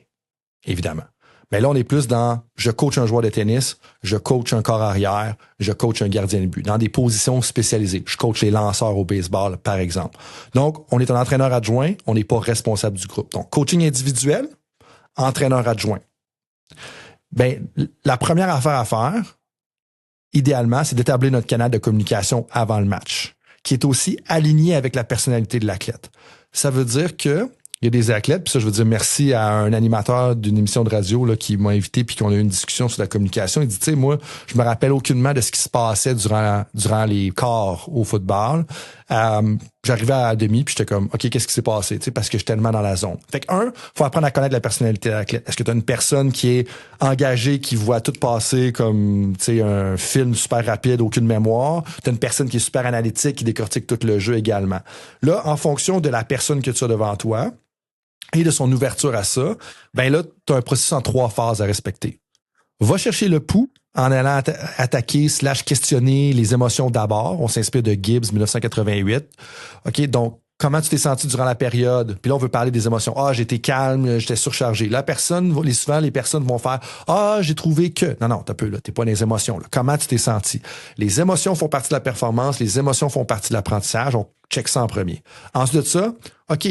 évidemment. Ben là, on est plus dans je coach un joueur de tennis, je coach un corps arrière, je coach un gardien de but, dans des positions spécialisées. Je coach les lanceurs au baseball, par exemple. Donc, on est un entraîneur adjoint, on n'est pas responsable du groupe. Donc, coaching individuel, entraîneur adjoint. Ben, la première affaire à faire, idéalement, c'est d'établir notre canal de communication avant le match, qui est aussi aligné avec la personnalité de l'athlète. Ça veut dire que il y a des athlètes, puis ça, je veux dire merci à un animateur d'une émission de radio là, qui m'a invité puis qu'on a eu une discussion sur la communication. Il dit, tu sais, moi, je me rappelle aucunement de ce qui se passait durant les quarts au football. J'arrivais à la demi, puis j'étais comme, OK, qu'est-ce qui s'est passé? Tu sais, parce que je suis tellement dans la zone. Fait que, faut apprendre à connaître la personnalité de l'athlète. Est-ce que tu as une personne qui est engagée, qui voit tout passer comme, tu sais, un film super rapide, aucune mémoire? Tu as une personne qui est super analytique, qui décortique tout le jeu également. Là, en fonction de la personne que tu as devant toi, et de son ouverture à ça, ben là, tu as un processus en 3 phases à respecter. Va chercher le pouls en allant attaquer / questionner les émotions d'abord. On s'inspire de Gibbs, 1988. OK, donc, comment tu t'es senti durant la période? Puis là, on veut parler des émotions. Ah, j'étais calme, j'étais surchargé. Souvent, les personnes vont faire ah, j'ai trouvé que. Non, t'as peu, là. T'es pas dans les émotions, là. Comment tu t'es senti? Les émotions font partie de la performance, les émotions font partie de l'apprentissage. On check ça en premier. Ensuite de ça, OK.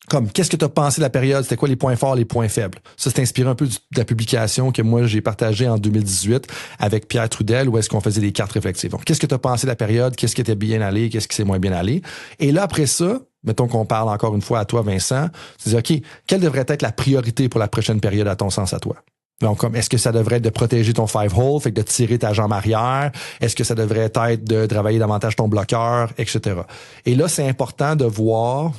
Comme, qu'est-ce que tu as pensé de la période? C'était quoi les points forts, les points faibles? Ça, c'est inspiré un peu de la publication que moi, j'ai partagée en 2018 avec Pierre Trudel, où est-ce qu'on faisait des cartes réflexives. Donc, qu'est-ce que tu as pensé de la période? Qu'est-ce qui était bien allé? Qu'est-ce qui s'est moins bien allé? Et là, après ça, mettons qu'on parle encore une fois à toi, Vincent, tu dis, OK, quelle devrait être la priorité pour la prochaine période à ton sens à toi? Donc, comme, est-ce que ça devrait être de protéger ton 5-hole, fait que de tirer ta jambe arrière? Est-ce que ça devrait être de travailler davantage ton bloqueur, etc.? Et là, c'est important de voir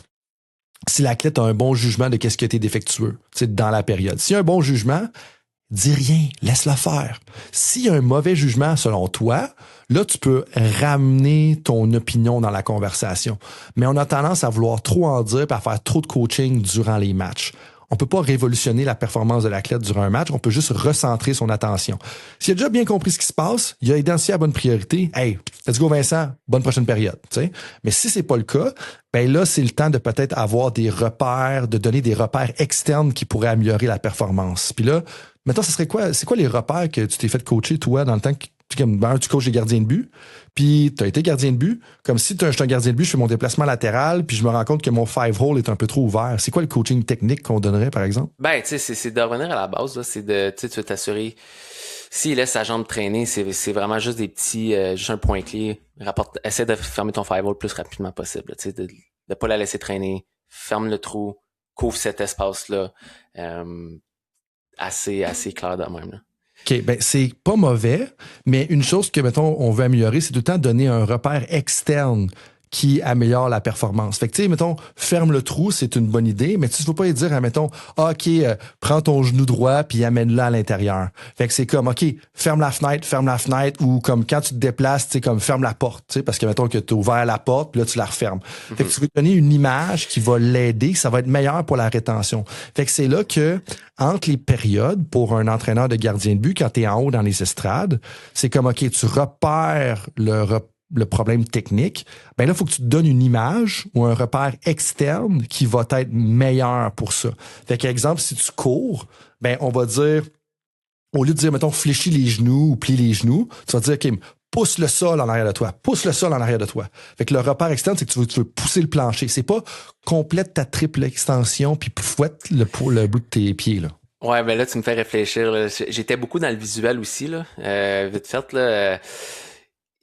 si l'athlète a un bon jugement de qu'est-ce qui a été défectueux, tu sais, dans la période. S'il y a un bon jugement, dis rien, laisse-le faire. S'il y a un mauvais jugement selon toi, là, tu peux ramener ton opinion dans la conversation. Mais on a tendance à vouloir trop en dire et à faire trop de coaching durant les matchs. On peut pas révolutionner la performance de l'athlète durant un match, on peut juste recentrer son attention. S'il a déjà bien compris ce qui se passe, il a identifié la bonne priorité, hey, let's go Vincent, bonne prochaine période, tu sais. Mais si c'est pas le cas, ben là, c'est le temps de peut-être avoir des repères, de donner des repères externes qui pourraient améliorer la performance. Puis là, maintenant, ce serait quoi, c'est quoi les repères que tu t'es fait coacher, toi, dans le temps que tu coaches les gardiens de but, puis tu as été gardien de but. Comme si je suis un gardien de but, je fais mon déplacement latéral, puis je me rends compte que mon 5-hole est un peu trop ouvert. C'est quoi le coaching technique qu'on donnerait, par exemple? Ben, tu sais, c'est de revenir à la base, là. C'est de, tu veux t'assurer, s'il laisse sa jambe traîner, c'est vraiment juste des petits, juste un point clé. Essaie de fermer ton 5-hole le plus rapidement possible, tu sais, de pas la laisser traîner. Ferme le trou, couvre cet espace-là. Assez clair de même, là. OK, ben c'est pas mauvais, mais une chose que, mettons, on veut améliorer, c'est tout le temps donner un repère externe qui améliore la performance. Fait que, tu sais, mettons, ferme le trou, c'est une bonne idée, mais tu ne veux pas lui dire, mettons, OK, prends ton genou droit puis amène-le à l'intérieur. Fait que c'est comme, OK, ferme la fenêtre, ou comme quand tu te déplaces, tu sais, comme ferme la porte, tu sais, parce que, mettons, que tu as ouvert la porte, puis là, tu la refermes. Fait que tu veux donner une image qui va l'aider, ça va être meilleur pour la rétention. Fait que c'est là que, entre les périodes, pour un entraîneur de gardien de but, quand tu es en haut dans les estrades, c'est comme, OK, tu repères le problème technique, ben là, il faut que tu te donnes une image ou un repère externe qui va être meilleur pour ça. Fait qu'exemple, si tu cours, ben on va dire, au lieu de dire, mettons, fléchis les genoux ou plie les genoux, tu vas dire, OK, pousse le sol en arrière de toi. Fait que le repère externe, c'est que tu veux pousser le plancher. C'est pas complète ta triple extension puis fouette le bout de tes pieds, là. Ouais, ben là, tu me fais réfléchir, là. J'étais beaucoup dans le visuel aussi, là. Vite fait, là.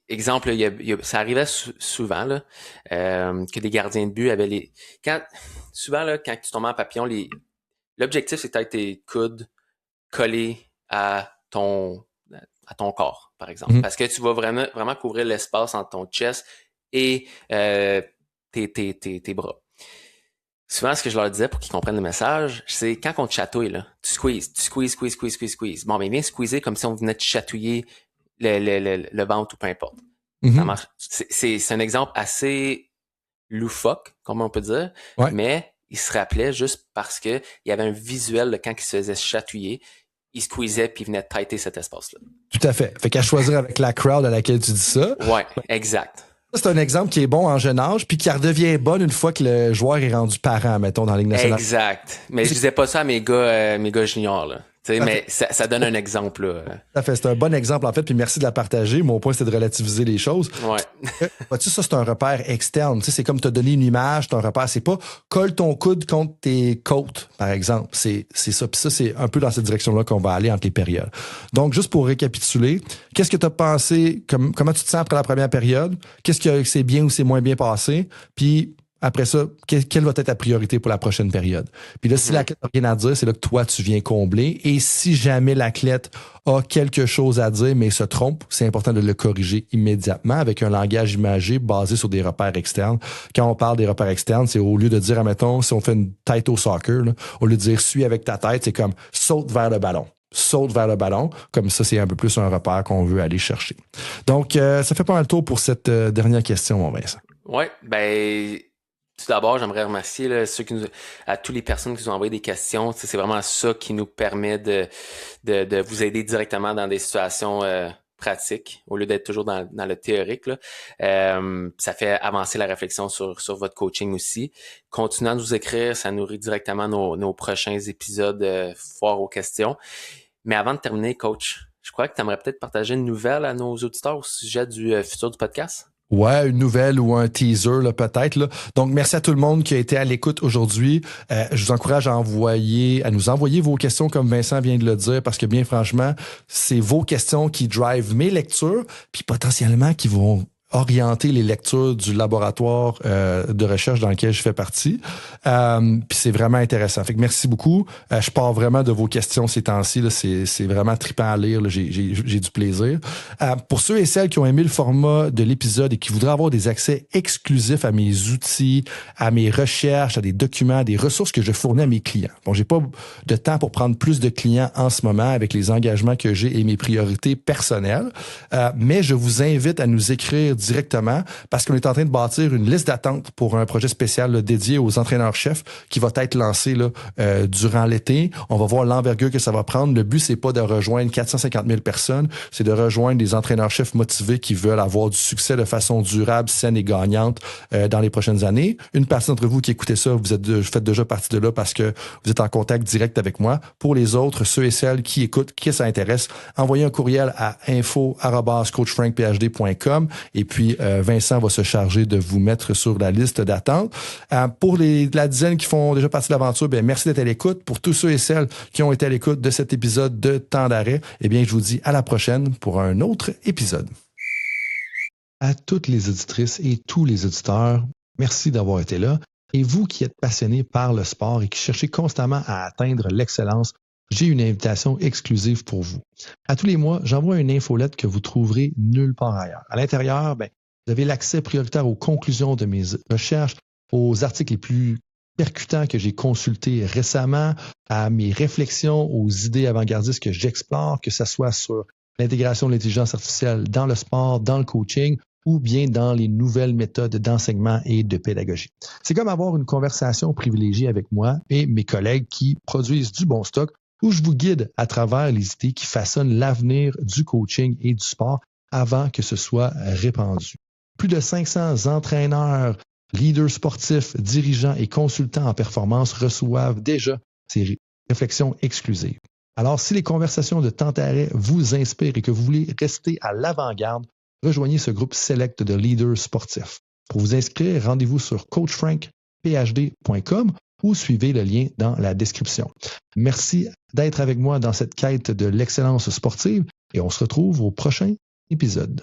Exemple, ça arrivait souvent là, que des gardiens de but avaient souvent là, quand tu tombes en papillon, l'objectif c'est d'être tes coudes collés à ton corps, par exemple, parce que tu vas vraiment couvrir l'espace entre ton chest et tes bras. Souvent, ce que je leur disais pour qu'ils comprennent le message, c'est quand on te chatouille là, tu squeeze. Bon, ben viens squeezer comme si on venait te chatouiller le ventre ou peu importe. Ça marche. C'est un exemple assez loufoque, comme on peut dire, ouais. Mais il se rappelait juste parce que il y avait un visuel de quand il se faisait chatouiller, il squeezait puis il venait tighter cet espace-là. Tout à fait. Fait qu'à choisir avec la crowd à laquelle tu dis ça. Ouais, exact. C'est un exemple qui est bon en jeune âge puis qui redevient bon une fois que le joueur est rendu parent, mettons, dans la Ligue nationale. Exact. Mais je disais pas ça à mes gars juniors, là. Mais ça donne un exemple. Là. Tout à fait, c'est un bon exemple en fait, puis merci de la partager. Mon point, c'est de relativiser les choses. Ouais. Vois-tu, ça, c'est un repère externe. Tu sais, c'est comme te donner une image, ton repère. C'est pas colle ton coude contre tes côtes, par exemple. C'est ça. Puis ça, c'est un peu dans cette direction-là qu'on va aller entre les périodes. Donc, juste pour récapituler, qu'est-ce que tu as pensé, comment tu te sens après la première période? Qu'est-ce que c'est bien ou c'est moins bien passé? Puis après ça, quelle va être ta priorité pour la prochaine période? Puis là, si l'athlète n'a rien à dire, c'est là que toi, tu viens combler. Et si jamais l'athlète a quelque chose à dire, mais se trompe, c'est important de le corriger immédiatement avec un langage imagé basé sur des repères externes. Quand on parle des repères externes, c'est au lieu de dire, admettons, si on fait une tête au soccer, là, au lieu de dire « suis avec ta tête », c'est comme « saute vers le ballon ». Saute vers le ballon. Comme ça, c'est un peu plus un repère qu'on veut aller chercher. Donc, ça fait pas mal le tour pour cette dernière question, mon Vincent. Oui, ben... Tout d'abord, j'aimerais remercier là, à toutes les personnes qui nous ont envoyé des questions. C'est vraiment ça qui nous permet de vous aider directement dans des situations pratiques au lieu d'être toujours dans le théorique. Là. Ça fait avancer la réflexion sur votre coaching aussi. Continuez à nous écrire, ça nourrit directement nos prochains épisodes foire aux questions. Mais avant de terminer, coach, je crois que tu aimerais peut-être partager une nouvelle à nos auditeurs au sujet du futur du podcast. Ouais, une nouvelle ou un teaser là, peut-être. Là. Donc, merci à tout le monde qui a été à l'écoute aujourd'hui. Je vous encourage à nous envoyer vos questions comme Vincent vient de le dire, parce que bien franchement, c'est vos questions qui drivent mes lectures, puis potentiellement qui vont orienter les lectures du laboratoire de recherche dans lequel je fais partie. Puis c'est vraiment intéressant. Fait que merci beaucoup. Je pars vraiment de vos questions ces temps-ci. Là. C'est vraiment trippant à lire. Là. J'ai du plaisir. Pour ceux et celles qui ont aimé le format de l'épisode et qui voudraient avoir des accès exclusifs à mes outils, à mes recherches, à des documents, à des ressources que je fournis à mes clients. Bon, j'ai pas de temps pour prendre plus de clients en ce moment avec les engagements que j'ai et mes priorités personnelles. Mais je vous invite à nous écrire directement parce qu'on est en train de bâtir une liste d'attente pour un projet spécial là, dédié aux entraîneurs-chefs qui va être lancé là, durant l'été. On va voir l'envergure que ça va prendre. Le but, c'est pas de rejoindre 450 000 personnes, c'est de rejoindre des entraîneurs-chefs motivés qui veulent avoir du succès de façon durable, saine et gagnante dans les prochaines années. Une partie d'entre vous qui écoutez ça, vous faites déjà partie de là parce que vous êtes en contact direct avec moi. Pour les autres, ceux et celles qui écoutent, qui ça intéresse, envoyez un courriel à info@coachfrankphd.com et puis Vincent va se charger de vous mettre sur la liste d'attente. Pour la dizaine qui font déjà partie de l'aventure, bien merci d'être à l'écoute. Pour tous ceux et celles qui ont été à l'écoute de cet épisode de Temps d'arrêt, eh bien je vous dis à la prochaine pour un autre épisode. À toutes les auditrices et tous les auditeurs, merci d'avoir été là. Et vous qui êtes passionnés par le sport et qui cherchez constamment à atteindre l'excellence, j'ai une invitation exclusive pour vous. À tous les mois, j'envoie une infolette que vous trouverez nulle part ailleurs. À l'intérieur, vous avez l'accès prioritaire aux conclusions de mes recherches, aux articles les plus percutants que j'ai consultés récemment, à mes réflexions, aux idées avant-gardistes que j'explore, que ce soit sur l'intégration de l'intelligence artificielle dans le sport, dans le coaching, ou bien dans les nouvelles méthodes d'enseignement et de pédagogie. C'est comme avoir une conversation privilégiée avec moi et mes collègues qui produisent du bon stock, où je vous guide à travers les idées qui façonnent l'avenir du coaching et du sport avant que ce soit répandu. Plus de 500 entraîneurs, leaders sportifs, dirigeants et consultants en performance reçoivent déjà ces réflexions exclusives. Alors, si les conversations de Temps d'arrêt vous inspirent et que vous voulez rester à l'avant-garde, rejoignez ce groupe select de leaders sportifs. Pour vous inscrire, rendez-vous sur coachfrankphd.com ou suivez le lien dans la description. Merci d'être avec moi dans cette quête de l'excellence sportive et on se retrouve au prochain épisode.